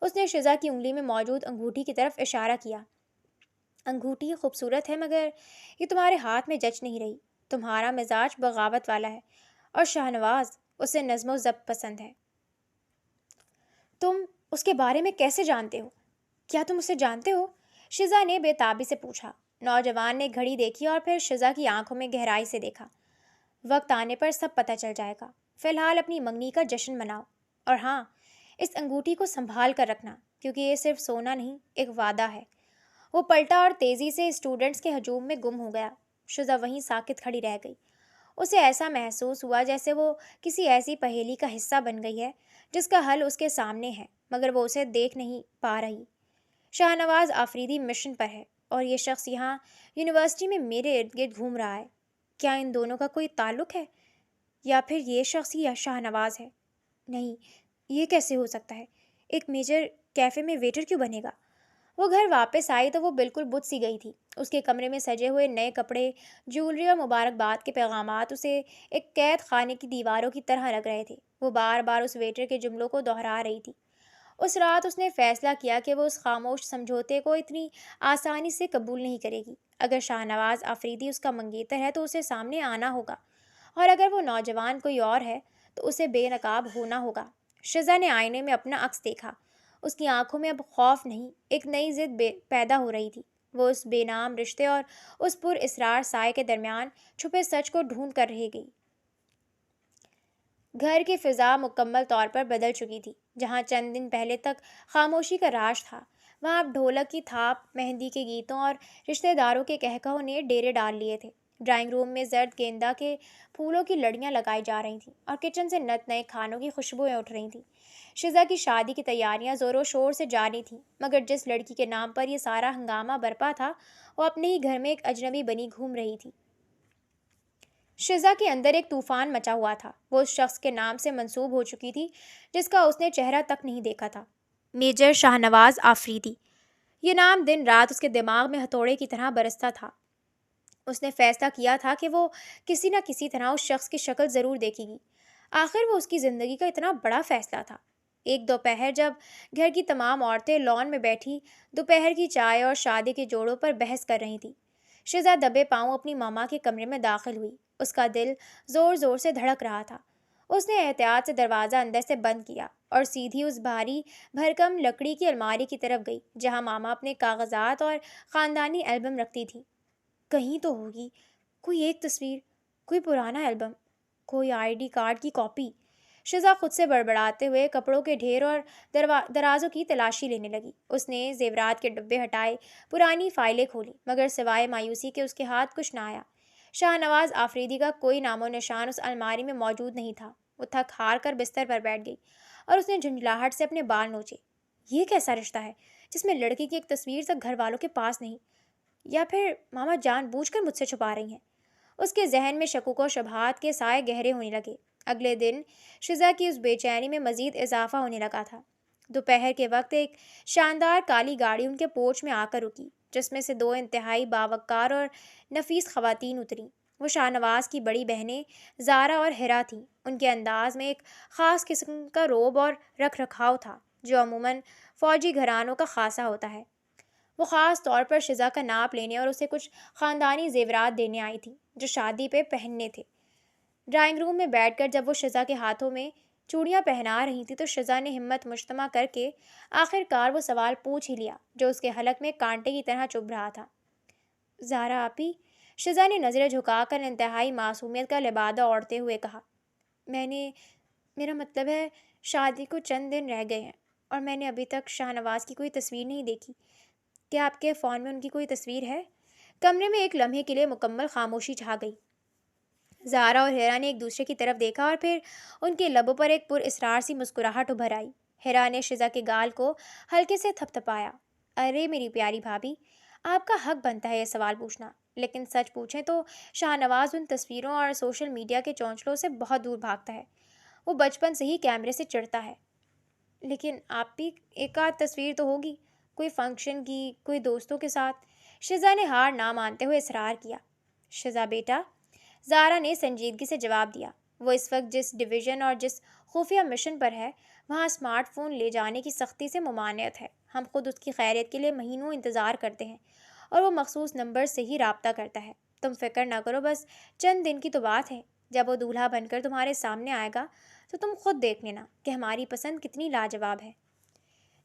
اس نے شزا کی انگلی میں موجود انگوٹھی کی طرف اشارہ کیا۔ انگوٹھی خوبصورت ہے مگر یہ تمہارے ہاتھ میں جچ نہیں رہی۔ تمہارا مزاج بغاوت والا ہے اور شاہ نواز، اسے نظم و ضبط پسند ہے۔ تم اس کے بارے میں کیسے جانتے ہو؟ کیا تم اسے جانتے ہو؟ شزا نے بے تابی سے پوچھا۔ نوجوان نے گھڑی دیکھی اور پھر شزا کی آنکھوں میں گہرائی سے دیکھا۔ وقت آنے پر سب پتہ چل جائے گا۔ فی الحال اپنی منگنی کا جشن مناؤ، اور ہاں، اس انگوٹھی کو سنبھال کر رکھنا، کیونکہ یہ صرف سونا نہیں، ایک وعدہ ہے۔ وہ پلٹا اور تیزی سے اسٹوڈنٹس کے ہجوم میں گم ہو گیا۔ شزا وہیں ساکت کھڑی رہ گئی۔ اسے ایسا محسوس ہوا جیسے وہ کسی ایسی پہیلی کا حصہ بن گئی ہے جس کا حل اس کے سامنے ہے، مگر وہ اسے دیکھ نہیں پا رہی۔ شاہ نواز آفریدی مشن پر ہے اور یہ شخص یہاں یونیورسٹی میں میرے ارد گرد گھوم رہا ہے۔ کیا ان دونوں کا کوئی تعلق ہے؟ یا پھر یہ شخص ہی شاہ نواز ہے؟ نہیں، یہ کیسے ہو سکتا ہے؟ ایک میجر کیفے میں ویٹر کیوں بنے گا؟ وہ گھر واپس آئی تو وہ بالکل بت سی گئی تھی۔ اس کے کمرے میں سجے ہوئے نئے کپڑے، جیولری اور مبارکباد کے پیغامات اسے ایک قید خانے کی دیواروں کی طرح لگ رہے تھے۔ وہ بار بار اس ویٹر کے جملوں کو دہرا رہی تھی۔ اس رات اس نے فیصلہ کیا کہ وہ اس خاموش سمجھوتے کو اتنی آسانی سے قبول نہیں کرے گی۔ اگر شاہ نواز آفریدی اس کا منگیتر ہے تو اسے سامنے آنا ہوگا، اور اگر وہ نوجوان کوئی اور ہے تو اسے بے نقاب ہونا ہوگا۔ شزا نے آئینے میں اپنا عکس دیکھا۔ اس کی آنکھوں میں اب خوف نہیں، ایک نئی ضد پیدا ہو رہی تھی۔ وہ اس بے نام رشتے اور اس پر اسرار سائے کے درمیان چھپے سچ کو ڈھونڈ کر رہ گئی۔ گھر کی فضا مکمل طور پر بدل چکی تھی۔ جہاں چند دن پہلے تک خاموشی کا راج تھا، وہاں اب ڈھولک کی تھاپ، مہندی کے گیتوں اور رشتہ داروں کے کہکہوں نے ڈیرے ڈال لیے تھے۔ ڈرائنگ روم میں زرد گیندا کے پھولوں کی لڑیاں لگائی جا رہی تھیں اور کچن سے نت نئے کھانوں کی خوشبوئیں اٹھ رہی تھیں۔ شزا کی شادی کی تیاریاں زور و شور سے جاری تھیں، مگر جس لڑکی کے نام پر یہ سارا ہنگامہ برپا تھا وہ اپنے ہی گھر میں ایک اجنبی بنی گھوم رہی تھی۔ شزا کے اندر ایک طوفان مچا ہوا تھا۔ وہ اس شخص کے نام سے منسوب ہو چکی تھی جس کا اس نے چہرہ تک نہیں دیکھا تھا، میجر شاہنواز آفریدی۔ یہ نام دن رات اس کے دماغ میں ہتھوڑے کی طرح برستا تھا۔ اس نے فیصلہ کیا تھا کہ وہ کسی نہ کسی طرح اس شخص کی شکل ضرور دیکھے گی۔ آخر وہ اس کی زندگی کا اتنا بڑا فیصلہ تھا۔ ایک دوپہر جب گھر کی تمام عورتیں لان میں بیٹھی دوپہر کی چائے اور شادی کے جوڑوں پر بحث کر رہی تھیں، شزا دبے پاؤں اپنی ماما کے کمرے میں داخل ہوئی۔ اس کا دل زور زور سے دھڑک رہا تھا۔ اس نے احتیاط سے دروازہ اندر سے بند کیا اور سیدھی اس بھاری بھرکم لکڑی کی الماری کی طرف گئی جہاں ماما اپنے کاغذات اور خاندانی البم رکھتی تھی۔ کہیں تو ہوگی کوئی ایک تصویر، کوئی پرانا البم، کوئی ID کارڈ کی کاپی۔ شزا خود سے بڑبڑاتے ہوئے کپڑوں کے ڈھیر اور درازوں کی تلاشی لینے لگی۔ اس نے زیورات کے ڈبے ہٹائے، پرانی فائلیں کھولی، مگر سوائے مایوسی کے اس کے ہاتھ کچھ نہ آیا۔ شاہ نواز آفریدی کا کوئی نام و نشان اس الماری میں موجود نہیں تھا۔ وہ تھک ہار کر بستر پر بیٹھ گئی اور اس نے جھنجھلاہٹ سے اپنے بال نوچے۔ یہ کیسا رشتہ ہے جس میں لڑکی کی ایک تصویر تک گھر والوں کے پاس نہیں؟ یا پھر ماما جان بوجھ کر مجھ سے چھپا رہی ہیں؟ اس کے ذہن میں شکوک و شبہات کے سائے گہرے ہونے لگے۔ اگلے دن شزا کی اس بے چینی میں مزید اضافہ ہونے لگا تھا۔ دوپہر کے وقت ایک شاندار کالی گاڑی ان کے پورچ میں آ کر رکی جس میں سے 2 انتہائی باوقار اور نفیس خواتین اتریں۔ وہ شاہ نواز کی بڑی بہنیں زارا اور ہیرا تھیں۔ ان کے انداز میں ایک خاص قسم کا روب اور رکھ رکھاؤ تھا جو عموماً فوجی گھرانوں کا خاصہ ہوتا ہے۔ وہ خاص طور پر شزا کا ناپ لینے اور اسے کچھ خاندانی زیورات دینے آئی تھی جو شادی پہ پہننے تھے۔ ڈرائنگ روم میں بیٹھ کر جب وہ شزا کے ہاتھوں میں چوڑیاں پہنا رہی تھی تو شزا نے ہمت مجتمع کر کے آخر کار وہ سوال پوچھ ہی لیا جو اس کے حلق میں کانٹے کی طرح چبھ رہا تھا۔ زارا آپی، شزا نے نظریں جھکا کر انتہائی معصومیت کا لبادہ اوڑھتے ہوئے کہا، میرا مطلب ہے شادی کو چند دن رہ گئے ہیں اور میں نے ابھی تک شاہ نواز کی کوئی تصویر نہیں دیکھی۔ کیا آپ کے فون میں ان کی کوئی تصویر ہے؟ کمرے میں ایک لمحے کے لیے مکمل خاموشی چھا گئی۔ زارا اور ہیرا نے ایک دوسرے کی طرف دیکھا اور پھر ان کے لبوں پر ایک پر اسرار سی مسکراہٹ ابھر آئی۔ ہیرا نے شزا کے گال کو ہلکے سے تھپ تھپایا۔ ارے میری پیاری بھابھی، آپ کا حق بنتا ہے یہ سوال پوچھنا، لیکن سچ پوچھیں تو شاہ نواز ان تصویروں اور سوشل میڈیا کے چونچلوں سے بہت دور بھاگتا ہے۔ وہ بچپن سے ہی کیمرے سے چڑھتا ہے۔ لیکن آپ بھی ایک آدھ تصویر تو ہوگی، کوئی فنکشن کی، کوئی دوستوں کے ساتھ۔ شزا نے ہار نہ مانتے ہوئے اصرار کیا۔ شزا بیٹا، زارا نے سنجیدگی سے جواب دیا، وہ اس وقت جس ڈویژن اور جس خفیہ مشن پر ہے وہاں اسمارٹ فون لے جانے کی سختی سے ممانعت ہے۔ ہم خود اس کی خیریت کے لیے مہینوں انتظار کرتے ہیں اور وہ مخصوص نمبر سے ہی رابطہ کرتا ہے۔ تم فکر نہ کرو، بس چند دن کی تو بات ہے۔ جب وہ دولہا بن کر تمہارے سامنے آئے گا تو تم خود دیکھ لینا کہ ہماری پسند کتنی لاجواب ہے۔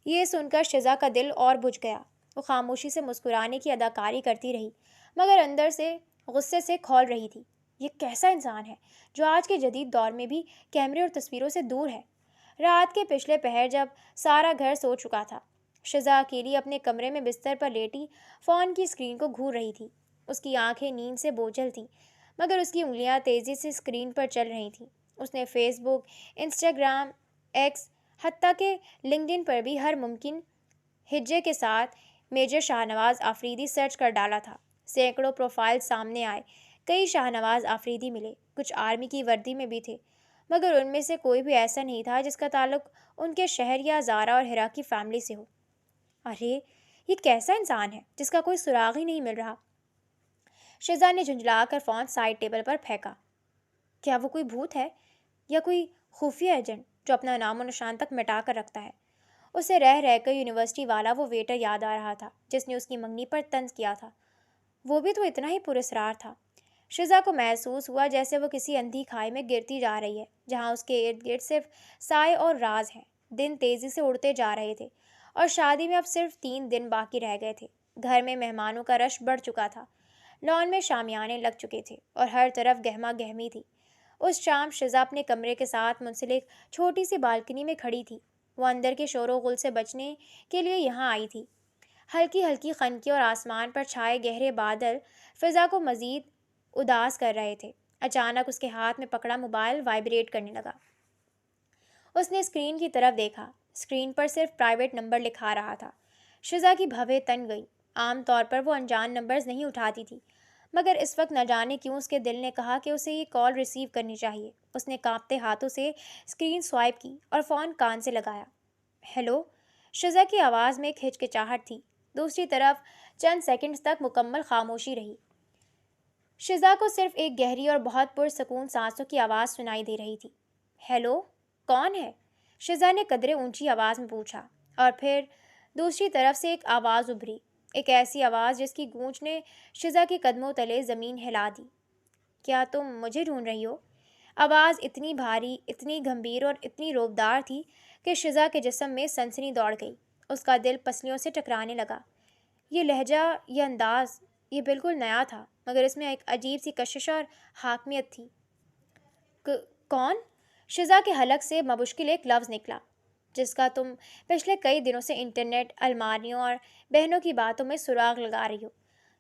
یہ سن کر شزا کا دل اور بجھ گیا۔ وہ خاموشی سے مسکرانے کی اداکاری کرتی رہی مگر اندر سے غصے سے کھول رہی تھی۔ یہ کیسا انسان ہے جو آج کے جدید دور میں بھی کیمرے اور تصویروں سے دور ہے؟ رات کے پچھلے پہر جب سارا گھر سو چکا تھا، شزا اکیلی اپنے کمرے میں بستر پر لیٹی فون کی اسکرین کو گھور رہی تھی۔ اس کی آنکھیں نیند سے بوجھل تھیں مگر اس کی انگلیاں تیزی سے اسکرین پر چل رہی تھیں۔ اس نے فیس بک، انسٹاگرام، ایکس، حتیٰ کہ لنکڈ ان پر بھی ہر ممکن ہجے کے ساتھ میجر شاہ نواز آفریدی سرچ کر ڈالا تھا۔ سینکڑوں پروفائل سامنے آئے، کئی شاہ نواز آفریدی ملے، کچھ آرمی کی وردی میں بھی تھے، مگر ان میں سے کوئی بھی ایسا نہیں تھا جس کا تعلق ان کے شہر یا زارا اور ہیرا کی فیملی سے ہو۔ ارے یہ کیسا انسان ہے جس کا کوئی سراغ ہی نہیں مل رہا؟ شزا نے جھنجھلا کر فون سائڈ ٹیبل پر پھینکا۔ کیا وہ کوئی بھوت ہے یا کوئی خفیہ ایجنٹ جو اپنا نام و نشان تک مٹا کر رکھتا ہے؟ اسے رہ رہ کر یونیورسٹی والا وہ ویٹر یاد آ رہا تھا جس نے اس کی منگنی پر طنز کیا تھا۔ وہ بھی تو اتنا ہی پراسرار تھا۔ شزا کو محسوس ہوا جیسے وہ کسی اندھی کھائی میں گرتی جا رہی ہے جہاں اس کے ارد گرد صرف سائے اور راز ہیں۔ دن تیزی سے اڑتے جا رہے تھے اور شادی میں اب صرف 3 دن باقی رہ گئے تھے۔ گھر میں مہمانوں کا رش بڑھ چکا تھا، لان میں شامیانے لگ چکے تھے اور ہر طرف گہما گہمی تھی۔ اس شام شزا اپنے کمرے کے ساتھ منسلک چھوٹی سی بالکنی میں کھڑی تھی۔ وہ اندر کے شور و غل سے بچنے کے لیے یہاں آئی تھی۔ ہلکی ہلکی خنکی اور آسمان پر چھائے گہرے بادل فضا کو مزید اداس کر رہے تھے۔ اچانک اس کے ہاتھ میں پکڑا موبائل وائبریٹ کرنے لگا۔ اس نے اسکرین کی طرف دیکھا۔ اسکرین پر صرف پرائیویٹ نمبر لکھا رہا تھا۔ شزا کی بھویں تن گئی۔ عام طور پر وہ انجان نمبرز نہیں اٹھاتی تھی، مگر اس وقت نہ جانے کیوں اس کے دل نے کہا کہ اسے یہ کال ریسیو کرنی چاہیے۔ اس نے کانپتے ہاتھوں سے اسکرین سوائپ کی اور فون کان سے لگایا۔ ہیلو؟ شزا کی آواز میں ایک ہچکچاہٹ تھی۔ دوسری طرف چند سیکنڈز تک مکمل خاموشی رہی۔ شزا کو صرف ایک گہری اور بہت پرسکون سانسوں کی آواز سنائی دے رہی تھی۔ ہیلو؟ کون ہے؟ شزا نے قدرے اونچی آواز میں پوچھا، اور پھر دوسری طرف سے ایک آواز ابھری، ایک ایسی آواز جس کی گونج نے شزا کے قدموں تلے زمین ہلا دی۔ کیا تم مجھے ڈھونڈ رہی ہو؟ آواز اتنی بھاری، اتنی گھمبیر اور اتنی روبدار تھی کہ شزا کے جسم میں سنسنی دوڑ گئی۔ اس کا دل پسلیوں سے ٹکرانے لگا۔ یہ لہجہ، یہ انداز، یہ بالکل نیا تھا، مگر اس میں ایک عجیب سی کشش اور حاکمیت تھی۔ کون؟ شزا کے حلق سے بمشکل ایک لفظ نکلا۔ جس کا تم پچھلے کئی دنوں سے انٹرنیٹ، الماریوں اور بہنوں کی باتوں میں سراغ لگا رہی ہو۔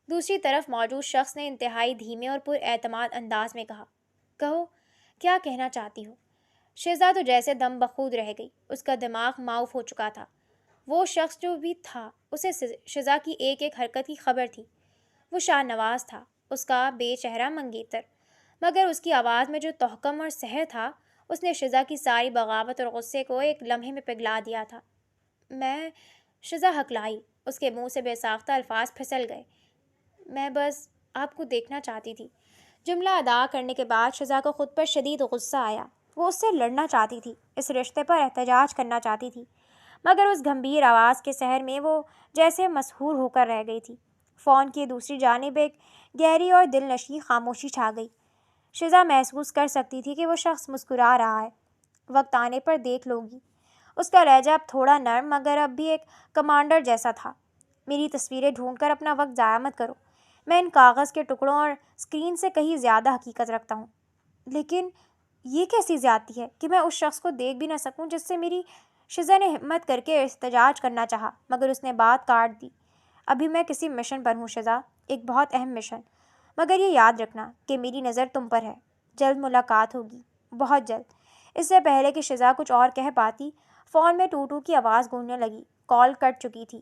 دوسری طرف موجود شخص نے انتہائی دھیمے اور پر اعتماد انداز میں کہا۔ کہو، کیا کہنا چاہتی ہو؟ شزا تو جیسے دم بخود رہ گئی۔ اس کا دماغ معاف ہو چکا تھا۔ وہ شخص جو بھی تھا، اسے شزا کی ایک ایک حرکت کی خبر تھی۔ وہ شاہ نواز تھا، اس کا بے چہرہ منگیتر، مگر اس کی آواز میں جو تحکم اور سحر تھا، اس نے شزا کی ساری بغاوت اور غصے کو ایک لمحے میں پگھلا دیا تھا۔ میں شزا ہکلائی۔ اس کے منہ سے بے ساختہ الفاظ پھسل گئے۔ میں بس آپ کو دیکھنا چاہتی تھی۔ جملہ ادا کرنے کے بعد شزا کو خود پر شدید غصہ آیا۔ وہ اس سے لڑنا چاہتی تھی، اس رشتے پر احتجاج کرنا چاہتی تھی، مگر اس گھمبیر آواز کے سحر میں وہ جیسے مسحور ہو کر رہ گئی تھی۔ فون کی دوسری جانب ایک گہری اور دل نشیں خاموشی چھا گئی۔ شزا محسوس کر سکتی تھی کہ وہ شخص مسکرا رہا ہے۔ وقت آنے پر دیکھ لو گی۔ اس کا لہجہ اب تھوڑا نرم مگر اب بھی ایک کمانڈر جیسا تھا۔ میری تصویریں ڈھونڈ کر اپنا وقت ضائع مت کرو۔ میں ان کاغذ کے ٹکڑوں اور اسکرین سے کہیں زیادہ حقیقت رکھتا ہوں۔ لیکن یہ کیسی زیادتی ہے کہ میں اس شخص کو دیکھ بھی نہ سکوں جس سے میری… شزا نے ہمت کر کے احتجاج کرنا چاہا، مگر اس نے بات کاٹ دی۔ ابھی میں کسی مشن پر ہوں شزا، ایک بہت اہم مشن، مگر یہ یاد رکھنا کہ میری نظر تم پر ہے۔ جلد ملاقات ہوگی، بہت جلد۔ اس سے پہلے کہ شزا کچھ اور کہہ پاتی، فون میں ٹو ٹو کی آواز گونجنے لگی۔ کال کٹ چکی تھی۔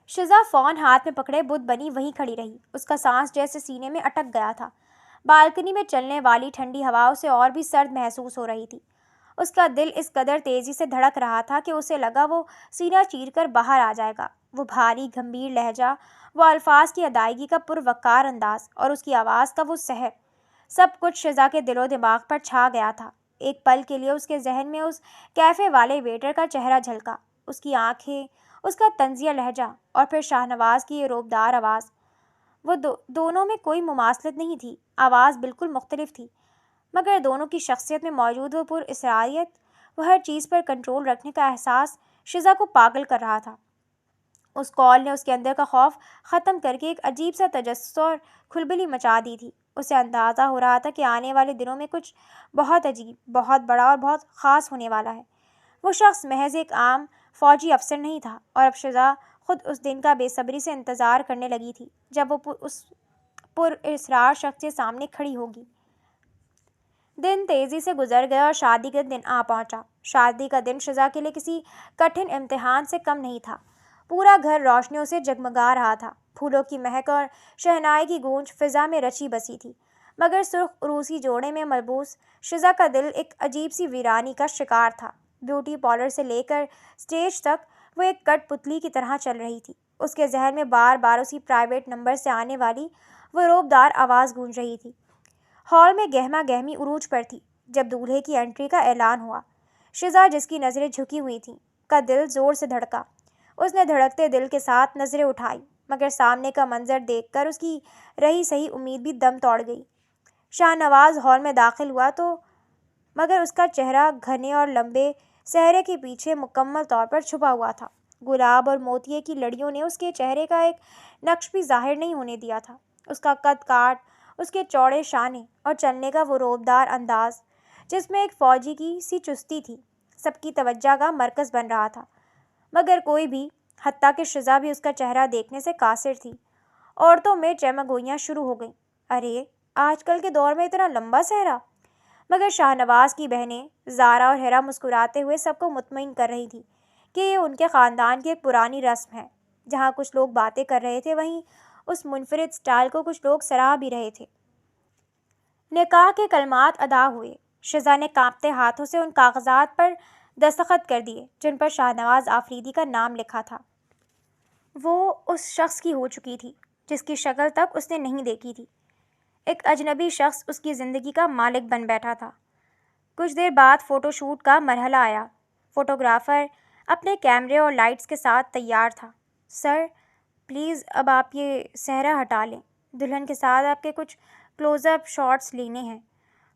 شزا فون ہاتھ میں پکڑے بدھ بنی وہیں کھڑی رہی۔ اس کا سانس جیسے سینے میں اٹک گیا تھا۔ بالکنی میں چلنے والی ٹھنڈی ہوا اسے اور بھی سرد محسوس ہو رہی تھی۔ اس کا دل اس قدر تیزی سے دھڑک رہا تھا کہ اسے لگا وہ سینہ چیر کر باہر آ جائے گا۔ وہ بھاری گھمبیر لہجہ، وہ الفاظ کی ادائیگی کا پروقار انداز، اور اس کی آواز کا وہ سحر، سب کچھ شزا کے دل و دماغ پر چھا گیا تھا۔ ایک پل کے لیے اس کے ذہن میں اس کیفے والے ویٹر کا چہرہ جھلکا، اس کی آنکھیں، اس کا طنزیہ لہجہ، اور پھر شاہ نواز کی یہ روبدار آواز۔ وہ دونوں میں کوئی مماثلت نہیں تھی، آواز بالکل مختلف تھی، مگر دونوں کی شخصیت میں موجود وہ پر اسراریت، وہ ہر چیز پر کنٹرول رکھنے کا احساس شزا کو پاگل کر رہا تھا۔ اس کال نے اس کے اندر کا خوف ختم کر کے ایک عجیب سا تجسس اور کھلبلی مچا دی تھی۔ اسے اندازہ ہو رہا تھا کہ آنے والے دنوں میں کچھ بہت عجیب، بہت بڑا اور بہت خاص ہونے والا ہے۔ وہ شخص محض ایک عام فوجی افسر نہیں تھا، اور اب شزا خود اس دن کا بے صبری سے انتظار کرنے لگی تھی جب وہ اس پر اسرار شخص کے سامنے کھڑی ہوگی۔ دن تیزی سے گزر گیا اور شادی کا دن آ پہنچا۔ شادی کا دن شزا کے لیے کسی کٹھن امتحان سے کم نہیں تھا۔ پورا گھر روشنیوں سے جگمگا رہا تھا۔ پھولوں کی مہک اور شہنائی کی گونج فضا میں رچی بسی تھی، مگر سرخ عروسی جوڑے میں ملبوس شزا کا دل ایک عجیب سی ویرانی کا شکار تھا۔ بیوٹی پارلر سے لے کر اسٹیج تک وہ ایک کٹ پتلی کی طرح چل رہی تھی۔ اس کے ذہن میں بار بار اسی پرائیویٹ نمبر سے آنے والی وہ روبدار آواز گونج رہی تھی۔ ہال میں گہما گہمی عروج پر تھی جب دولہے کی انٹری کا اعلان ہوا۔ شزا، جس کی نظریں جھکی ہوئی تھیں، کا دل زور سے دھڑکا۔ اس نے دھڑکتے دل کے ساتھ نظریں اٹھائی، مگر سامنے کا منظر دیکھ کر اس کی رہی سہی امید بھی دم توڑ گئی۔ شاہ نواز ہال میں داخل ہوا تو مگر اس کا چہرہ گھنے اور لمبے چہرے کے پیچھے مکمل طور پر چھپا ہوا تھا۔ گلاب اور موتیے کی لڑیوں نے اس کے چہرے کا ایک نقش بھی ظاہر نہیں ہونے دیا تھا۔ اس کا قد کاٹ، اس کے چوڑے شانے اور چلنے کا وہ روبدار انداز، جس میں ایک فوجی کی سی چستی تھی، سب کی توجہ کا مرکز بن رہا تھا، مگر کوئی بھی، حتیٰ کہ شزا بھی اس کا چہرہ دیکھنے سے قاصر تھی۔ عورتوں میں چہمگوئیاں شروع ہو گئیں۔ ارے آج کل کے دور میں اتنا لمبا صحرا؟ مگر شاہ نواز کی بہنیں زارا اور ہیرا مسکراتے ہوئے سب کو مطمئن کر رہی تھی کہ یہ ان کے خاندان کی ایک پرانی رسم ہے۔ جہاں کچھ لوگ باتیں کر رہے تھے وہیں اس منفرد سٹائل کو کچھ لوگ سراہ بھی رہے تھے۔ نکاح کے کلمات ادا ہوئے۔ شزا نے کانپتے ہاتھوں سے ان کاغذات پر دستخط کر دیے جن پر شاہ نواز آفریدی کا نام لکھا تھا۔ وہ اس شخص کی ہو چکی تھی جس کی شکل تک اس نے نہیں دیکھی تھی۔ ایک اجنبی شخص اس کی زندگی کا مالک بن بیٹھا تھا۔ کچھ دیر بعد فوٹو شوٹ کا مرحلہ آیا۔ فوٹوگرافر اپنے کیمرے اور لائٹس کے ساتھ تیار تھا۔ سر پلیز اب آپ یہ صحرا ہٹا لیں، دلہن کے ساتھ آپ کے کچھ کلوز اپ شاٹس لینے ہیں،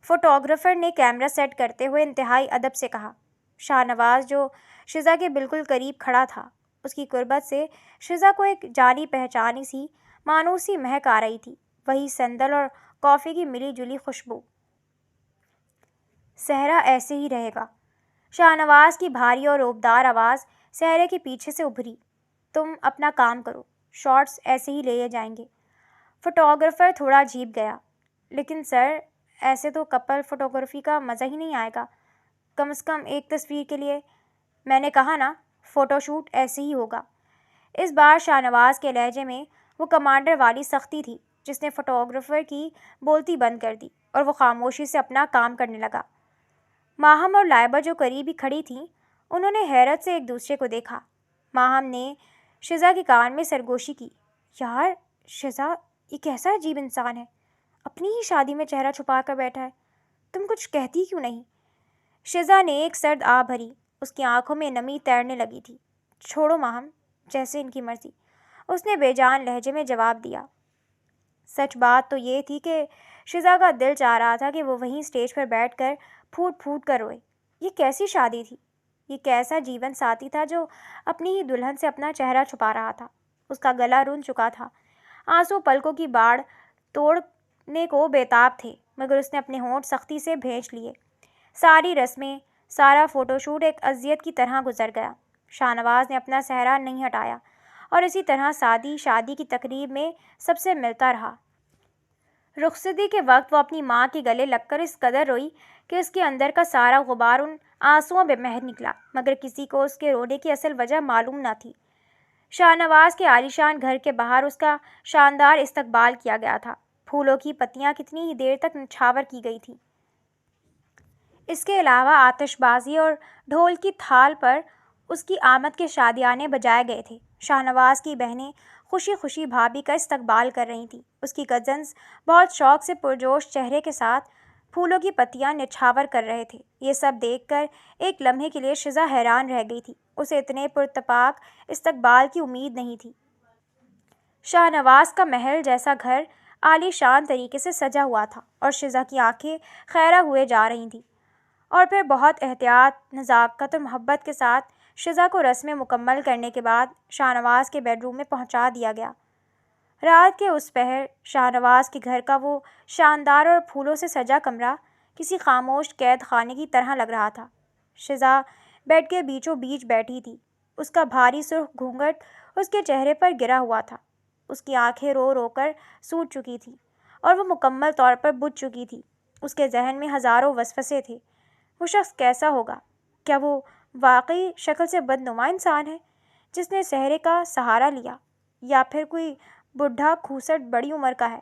فوٹوگرافر نے کیمرہ سیٹ کرتے ہوئے انتہائی ادب سے کہا۔ شاہ نواز جو شزا کے بالکل قریب کھڑا تھا، اس کی قربت سے شزا کو ایک جانی پہچانی سی مانوسی مہک آ رہی تھی، وہی سندل اور کافی کی ملی جلی خوشبو۔ صحرا ایسے ہی رہے گا۔ شاہ نواز کی بھاری اور روبدار آواز صحرے کے پیچھے سے ابھری۔ تم اپنا کام کرو، شاٹس ایسے ہی لیے جائیں گے۔ فوٹوگرافر تھوڑا عجیب گیا۔ لیکن سر ایسے تو کپل فوٹوگرافی کا مزہ ہی نہیں آئے گا، کم از کم ایک تصویر کے لیے۔ میں نے کہا نا، فوٹو شوٹ ایسے ہی ہوگا۔ اس بار شاہ نواز کے لہجے میں وہ کمانڈر والی سختی تھی جس نے فوٹوگرافر کی بولتی بند کر دی اور وہ خاموشی سے اپنا کام کرنے لگا۔ ماہم اور لائبہ جو قریب ہی کھڑی تھیں، انہوں نے حیرت سے ایک دوسرے کو دیکھا۔ ماہم نے شزا کے کان میں سرگوشی کی۔ یار شزا، یہ کیسا عجیب انسان ہے، اپنی ہی شادی میں چہرہ چھپا کر بیٹھا ہے، تم کچھ کہتی کیوں نہیں؟ شزا نے ایک سرد آہ بھری، اس کی آنکھوں میں نمی تیرنے لگی تھی۔ چھوڑو ماہم، جیسے ان کی مرضی، اس نے بے جان لہجے میں جواب دیا۔ سچ بات تو یہ تھی کہ شزا کا دل چاہ رہا تھا کہ وہ وہیں اسٹیج پر بیٹھ کر پھوٹ پھوٹ کر روئے۔ یہ کیسی شادی تھی؟ یہ کیسا جیون ساتھی تھا جو اپنی ہی دلہن سے اپنا چہرہ چھپا رہا تھا؟ اس کا گلا رون چکا تھا، آنسو پلکوں کی باڑ توڑنے کو بےتاب تھے، مگر اس نے اپنے ہونٹ سختی سے بھینچ لیے۔ ساری رسمیں، سارا فوٹو شوٹ ایک اذیت کی طرح گزر گیا۔ شاہ نواز نے اپنا صحرا نہیں ہٹایا اور اسی طرح سادی شادی کی تقریب میں سب سے ملتا رہا۔ رخصتی کے وقت وہ اپنی ماں کے گلے لگ کر اس قدر روئی کہ اس کے اندر کا سارا غبار ان آنسوؤں میں بہہ نکلا، مگر کسی کو اس کے رونے کی اصل وجہ معلوم نہ تھی۔ شاہ نواز کے عالیشان گھر کے باہر اس کا شاندار استقبال کیا گیا تھا۔ پھولوں کی پتیاں کتنی ہی دیر تک نچھاور کی گئی تھیں۔ اس کے علاوہ آتش بازی اور ڈھول کی تھال پر اس کی آمد کے شادیانے بجائے گئے تھے۔ شاہ نواز کی بہنیں خوشی خوشی بھابھی کا استقبال کر رہی تھیں۔ اس کی کزنز بہت شوق سے پرجوش چہرے کے ساتھ پھولوں کی پتیاں نچھاور کر رہے تھے۔ یہ سب دیکھ کر ایک لمحے کے لیے شزا حیران رہ گئی تھی۔ اسے اتنے پراتفاق استقبال کی امید نہیں تھی۔ شاہ نواز کا محل جیسا گھر عالی شان طریقے سے سجا ہوا تھا اور شزا کی آنکھیں خیرہ ہوئے جا رہی تھیں۔ اور پھر بہت احتیاط، نزاکت اور محبت کے ساتھ شزا کو رسمیں مکمل کرنے کے بعد شاہ نواز کے بیڈ روم میں پہنچا دیا گیا۔ رات کے اس پہر شاہ نواز کے گھر کا وہ شاندار اور پھولوں سے سجا کمرہ کسی خاموش قید خانے کی طرح لگ رہا تھا۔ شزا بیڈ کے بیچوں بیچ بیٹھی تھی۔ اس کا بھاری سرخ گھونگھٹ اس کے چہرے پر گرا ہوا تھا۔ اس کی آنکھیں رو رو کر سوج چکی تھیں اور وہ مکمل طور پر بجھ چکی تھی۔ اس کے ذہن میں ہزاروں وسوسے تھے۔ وہ شخص کیسا ہوگا؟ کیا وہ واقعی شکل سے بدنما انسان ہے جس نے صحرے کا سہارا لیا، یا پھر کوئی بڈھا کھوسٹ بڑی عمر کا ہے؟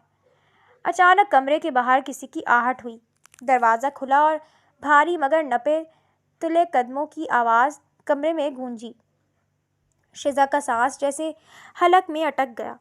اچانک کمرے کے باہر کسی کی آہٹ ہوئی۔ دروازہ کھلا اور بھاری مگر نپے تلے قدموں کی آواز کمرے میں گونجی۔ شزا کا سانس جیسے حلق میں اٹک گیا۔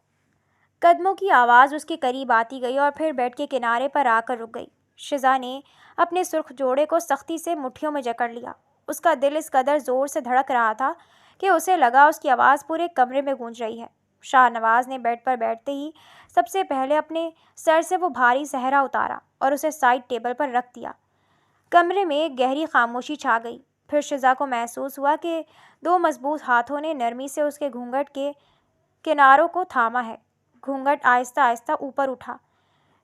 قدموں کی آواز اس کے قریب آتی گئی اور پھر بیڈ کے کنارے پر آ کر رک گئی۔ شزا نے اپنے سرخ جوڑے کو سختی سے مٹھیوں میں جکڑ لیا۔ اس کا دل اس قدر زور سے دھڑک رہا تھا کہ اسے لگا اس کی آواز پورے کمرے میں گونج رہی ہے۔ شاہ نواز نے بیڈ پر بیٹھتے ہی سب سے پہلے اپنے سر سے وہ بھاری صحرا اتارا اور اسے سائڈ ٹیبل پر رکھ دیا۔ کمرے میں ایک گہری خاموشی چھا گئی۔ پھر شزا کو محسوس ہوا کہ دو مضبوط ہاتھوں نے نرمی سے اس کے گھونگھٹ کے کناروں کو تھاما ہے۔ گھونگھٹ آہستہ آہستہ اوپر اٹھا۔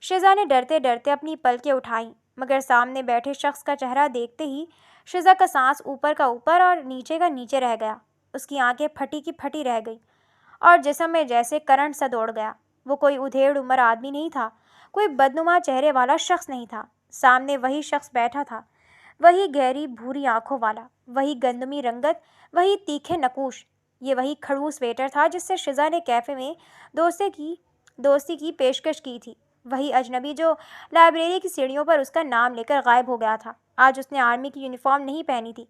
شزا نے ڈرتے ڈرتے اپنی پلکیں اٹھائیں، مگر سامنے بیٹھے شخص کا چہرہ دیکھتے ہی شزا کا سانس اوپر کا اوپر اور نیچے کا نیچے رہ گیا۔ اس کی آنکھیں پھٹی کی پھٹی رہ گئیں اور جسم میں جیسے کرنٹ سا دوڑ گیا۔ وہ کوئی ادھیڑ عمر آدمی نہیں تھا، کوئی بدنما چہرے والا شخص نہیں تھا۔ سامنے وہی شخص بیٹھا تھا، وہی گہری بھوری آنکھوں والا، وہی گندمی رنگت، وہی تیکھے نقوش۔ یہ وہی کھڑوس ویٹر تھا جس سے شزا نے کیفے میں دوستی کی پیشکش کی تھی، وہی اجنبی جو لائبریری کی سیڑھیوں پر اس کا نام لے کر غائب ہو گیا تھا۔ آج اس نے آرمی کی یونیفارم نہیں پہنی تھی،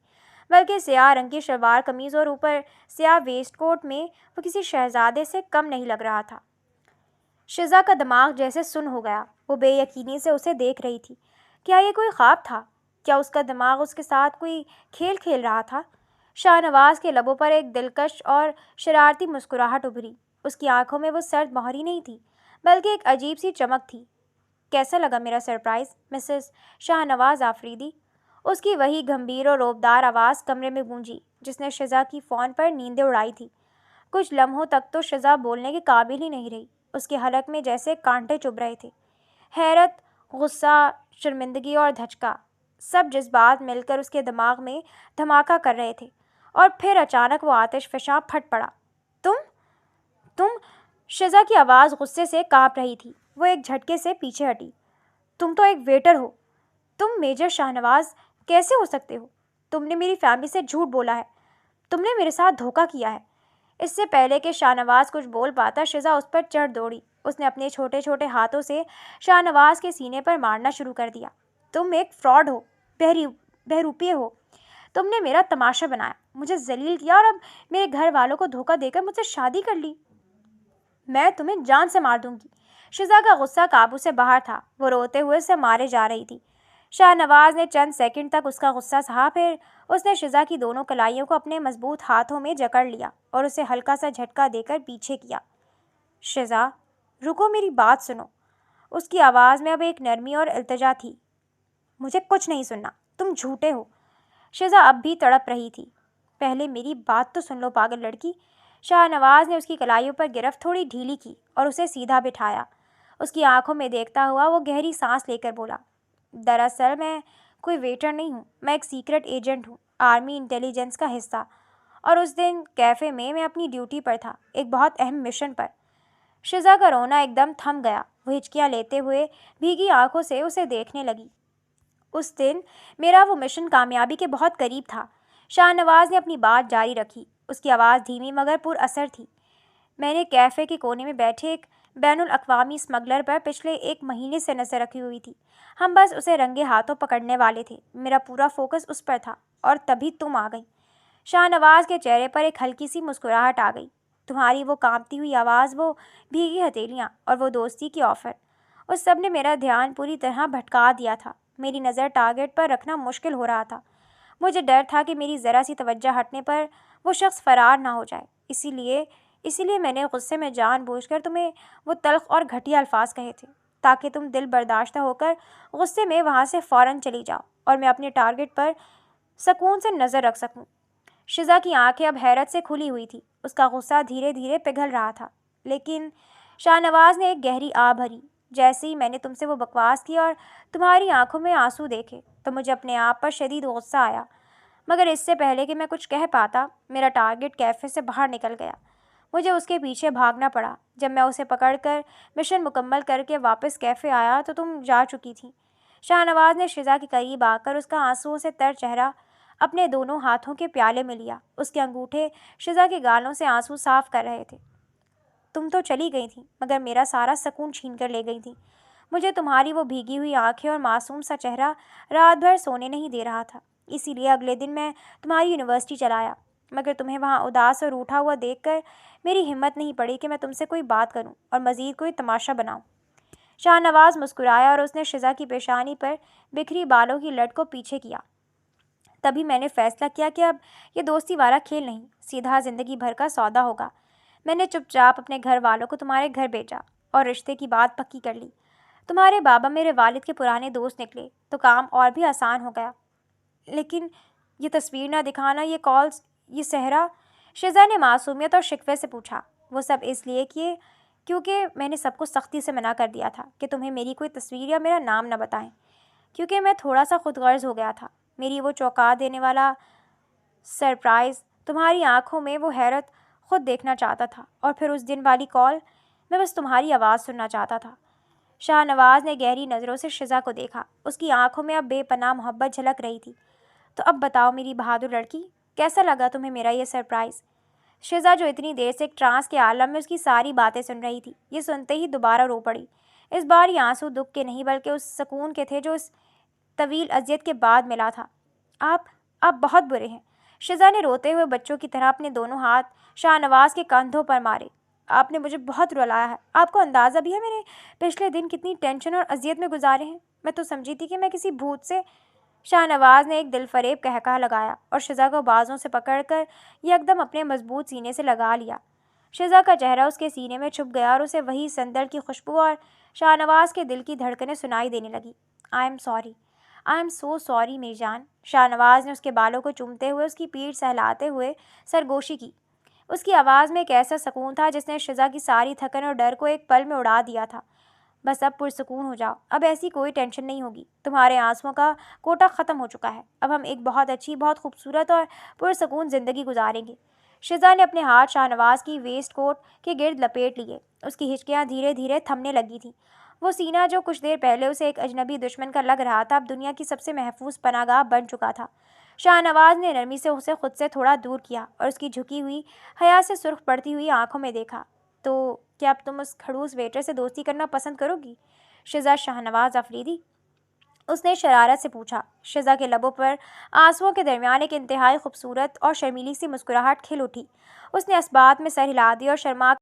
بلکہ سیاہ رنگ کی شلوار قمیض اور اوپر سیاہ ویسٹ کوٹ میں وہ کسی شہزادے سے کم نہیں لگ رہا تھا۔ شزا کا دماغ جیسے سن ہو گیا۔ وہ بے یقینی سے اسے دیکھ رہی تھی۔ کیا یہ کوئی خواب تھا؟ کیا اس کا دماغ اس کے ساتھ کوئی کھیل کھیل رہا تھا؟ شاہ نواز کے لبوں پر ایک دلکش اور شرارتی مسکراہٹ ابھری۔ اس کی آنکھوں میں وہ سرد مہری نہیں تھی، بلکہ ایک عجیب سی چمک تھی۔ کیسا لگا میرا سرپرائز مسز شاہ نواز آفریدی؟ اس کی وہی گمبھیر اور روبدار آواز کمرے میں گونجی جس نے شزا کی فون پر نیندیں اڑائی تھی۔ کچھ لمحوں تک تو شزا بولنے کے قابل ہی نہیں رہی۔ اس کے حلق میں جیسے کانٹے چبھ رہے تھے۔ حیرت، غصہ، شرمندگی اور دھچکا، سب جذبات مل کر اس کے دماغ میں دھماکہ کر رہے تھے، اور پھر اچانک وہ آتش فشاں پھٹ پڑا۔ تم شزا کی آواز غصے سے کانپ رہی تھی۔ وہ ایک جھٹکے سے پیچھے ہٹی۔ تم تو ایک ویٹر ہو۔ تم میجر شاہ نواز کیسے ہو سکتے ہو؟ تم نے میری فیملی سے جھوٹ بولا ہے۔ تم نے میرے ساتھ دھوکہ کیا ہے۔ اس سے پہلے کہ شاہ نواز کچھ بول پاتا، شزا اس پر چڑھ دوڑی۔ اس نے اپنے چھوٹے چھوٹے ہاتھوں سے شاہ نواز کے سینے پر مارنا شروع کر دیا۔ تم ایک فراڈ ہو، بہروپیے ہو۔ تم نے میرا تماشا بنایا، مجھے ذلیل کیا، اور اب میرے گھر والوں کو دھوکہ دے کر مجھ سے شادی کر لی۔ میں تمہیں جان سے مار دوں گی۔ شزا کا غصہ قابو سے باہر تھا۔ وہ روتے ہوئے اسے مارے جا رہی تھی۔ شاہ نواز نے چند سیکنڈ تک اس کا غصہ سہا، پھر اس نے شزا کی دونوں کلائیوں کو اپنے مضبوط ہاتھوں میں جکڑ لیا اور اسے ہلکا سا جھٹکا دے کر پیچھے کیا۔ شزا، رکو، میری بات سنو۔ اس کی آواز میں اب ایک نرمی اور التجا تھی۔ مجھے کچھ نہیں سننا، تم جھوٹے ہو۔ شزا اب بھی تڑپ رہی تھی۔ پہلے میری بات تو سن لو پاگل لڑکی۔ شاہ نواز نے اس کی کلائیوں پر گرفت تھوڑی ڈھیلی کی اور اسے سیدھا بٹھایا۔ اس کی آنکھوں میں دیکھتا ہوا وہ گہری سانس لے کر بولا، دراصل میں کوئی ویٹر نہیں ہوں، میں ایک سیکرٹ ایجنٹ ہوں، آرمی انٹیلیجنس کا حصہ، اور اس دن کیفے میں اپنی ڈیوٹی پر تھا، ایک بہت اہم مشن پر۔ شزا کا رونا ایک دم تھم گیا۔ وہ ہچکیاں لیتے ہوئے بھیگی آنکھوں سے اسے دیکھنے لگی۔ اس دن میرا وہ مشن کامیابی کے بہت قریب تھا۔ شاہ نواز نے اپنی بات جاری رکھی۔ اس کی آواز دھیمی مگر پر اثر تھی۔ میں نے کیفے کے کونے میں بیٹھے ایک بین الاقوامی اسمگلر پر پچھلے 1 مہینے سے نظر رکھی ہوئی تھی۔ ہم بس اسے رنگے ہاتھوں پکڑنے والے تھے۔ میرا پورا فوکس اس پر تھا، اور تبھی تم آ گئی۔ شاہ نواز کے چہرے پر ایک ہلکی سی مسکراہٹ آ گئی۔ تمہاری وہ کانپتی ہوئی آواز، وہ بھیگی ہتھیلیاں، اور وہ دوستی کی آفر، اس سب نے میرا دھیان پوری طرح بھٹکا دیا تھا۔ میری نظر ٹارگٹ پر رکھنا مشکل ہو رہا تھا۔ مجھے ڈر تھا کہ میری ذرا سی توجہ ہٹنے پر وہ شخص فرار نہ ہو جائے۔ اسی لیے میں نے غصے میں جان بوجھ کر تمہیں وہ تلخ اور گھٹیا الفاظ کہے تھے، تاکہ تم دل برداشتہ ہو کر غصے میں وہاں سے فوراً چلی جاؤ اور میں اپنے ٹارگٹ پر سکون سے نظر رکھ سکوں۔ شزا کی آنکھیں اب حیرت سے کھلی ہوئی تھی۔ اس کا غصہ دھیرے دھیرے پگھل رہا تھا۔ لیکن شاہ نواز نے ایک گہری آہ بھری۔ جیسے ہی میں نے تم سے وہ بکواس کی اور تمہاری آنکھوں میں آنسو دیکھے تو مجھے اپنے آپ پر شدید غصہ آیا، مگر اس سے پہلے کہ میں کچھ کہہ پاتا، میرا ٹارگٹ کیفے سے باہر نکل گیا۔ مجھے اس کے پیچھے بھاگنا پڑا۔ جب میں اسے پکڑ کر مشن مکمل کر کے واپس کیفے آیا تو تم جا چکی تھی۔ شاہ نواز نے شزا کے قریب آ کر اس کا آنسوؤں سے تر چہرہ اپنے دونوں ہاتھوں کے پیالے میں لیا۔ اس کے انگوٹھے شزا کے گالوں سے آنسو صاف کر رہے تھے۔ تم تو چلی گئی تھی، مگر میرا سارا سکون چھین کر لے گئی تھی۔ مجھے تمہاری وہ بھیگی ہوئی آنکھیں اور معصوم سا چہرہ رات بھر سونے نہیں دے رہا تھا۔ اسی لیے اگلے دن میں تمہاری یونیورسٹی چلایا، مگر تمہیں وہاں اداس اور روٹھا ہوا دیکھ کر میری ہمت نہیں پڑی کہ میں تم سے کوئی بات کروں اور مزید کوئی تماشا بناؤں۔ شاہ نواز مسکرایا اور اس نے شزا کی پیشانی پر بکھری بالوں کی لٹ کو پیچھے کیا۔ تبھی میں نے فیصلہ کیا کہ اب یہ دوستی والا کھیل نہیں، سیدھا زندگی بھر کا سودا ہوگا۔ میں نے چپ چاپ اپنے گھر والوں کو تمہارے گھر بھیجا اور رشتے کی بات پکی کر لی۔ تمہارے بابا میرے والد کے پرانے دوست نکلے تو کام اور بھی آسان ہو گیا۔ لیکن یہ تصویر نہ دکھانا، یہ کالز، یہ صحرا، شزا نے معصومیت اور شکوے سے پوچھا۔ وہ سب اس لیے کیے کیونکہ میں نے سب کو سختی سے منع کر دیا تھا کہ تمہیں میری کوئی تصویر یا میرا نام نہ بتائیں، کیونکہ میں تھوڑا سا خود غرض ہو گیا تھا۔ میری وہ چونکا دینے والا سرپرائز، تمہاری آنکھوں میں وہ حیرت خود دیکھنا چاہتا تھا، اور پھر اس دن والی کال، میں بس تمہاری آواز سننا چاہتا تھا۔ شاہنواز نے گہری نظروں سے شزا کو دیکھا۔ اس کی آنکھوں میں اب بے پناہ محبت جھلک رہی تھی۔ تو اب بتاؤ میری بہادر لڑکی، کیسا لگا تمہیں میرا یہ سرپرائز؟ شزا جو اتنی دیر سے ایک ٹرانس کے عالم میں اس کی ساری باتیں سن رہی تھی، یہ سنتے ہی دوبارہ رو پڑی۔ اس بار یہ آنسو دکھ کے نہیں بلکہ اس سکون کے تھے جو اس طویل اذیت کے بعد ملا تھا۔ آپ بہت برے ہیں۔ شزا نے روتے ہوئے بچوں کی طرح اپنے دونوں ہاتھ شاہنواز کے کندھوں پر مارے۔ آپ نے مجھے بہت رلایا ہے۔ آپ کو اندازہ بھی ہے میں نے پچھلے دن کتنی ٹینشن اور اذیت میں گزارے ہیں؟ میں تو سمجھی تھی کہ میں کسی بھوت سے… شاہنواز نے ایک دل فریب قہقہہ لگایا اور شزا کو بازوں سے پکڑ کر یکدم اپنے مضبوط سینے سے لگا لیا۔ شزا کا چہرہ اس کے سینے میں چھپ گیا اور اسے وہی سندل کی خوشبو اور شاہنواز کے دل کی دھڑکنیں سنائی دینے لگی۔ آئی ایم سو سوری میری جان۔ شاہنواز نے اس کے بالوں کو چومتے ہوئے اس کی پیٹھ سہلاتے ہوئے سرگوشی کی۔ اس کی آواز میں ایک ایسا سکون تھا جس نے شزا کی ساری تھکن اور ڈر کو ایک پل میں اڑا دیا تھا۔ بس اب پرسکون ہو جاؤ، اب ایسی کوئی ٹینشن نہیں ہوگی۔ تمہارے آنسوؤں کا کوٹہ ختم ہو چکا ہے۔ اب ہم ایک بہت اچھی، بہت خوبصورت اور پرسکون زندگی گزاریں گے۔ شزا نے اپنے ہاتھ شاہنواز کی ویسٹ کوٹ کے گرد لپیٹ لیے۔ اس کی ہچکیاں دھیرے دھیرے تھمنے لگی تھیں۔ وہ سینہ جو کچھ دیر پہلے اسے ایک اجنبی دشمن کا لگ رہا تھا، اب دنیا کی سب سے محفوظ پناہ گاہ بن چکا تھا۔ شاہنواز نے نرمی سے اسے خود سے تھوڑا دور کیا اور اس کی جھکی ہوئی، حیا سے سرخ پڑتی ہوئی آنکھوں میں دیکھا۔ تو کیا اب تم اس کھڑوس ویٹر سے دوستی کرنا پسند کرو گی، شزا شاہنواز آفریدی؟ اس نے شرارت سے پوچھا۔ شزا کے لبوں پر آنسوؤں کے درمیان ایک انتہائی خوبصورت اور شرمیلی سی مسکراہٹ کھل اٹھی۔ اس نے اس بات میں سر ہلا دیا اور شرما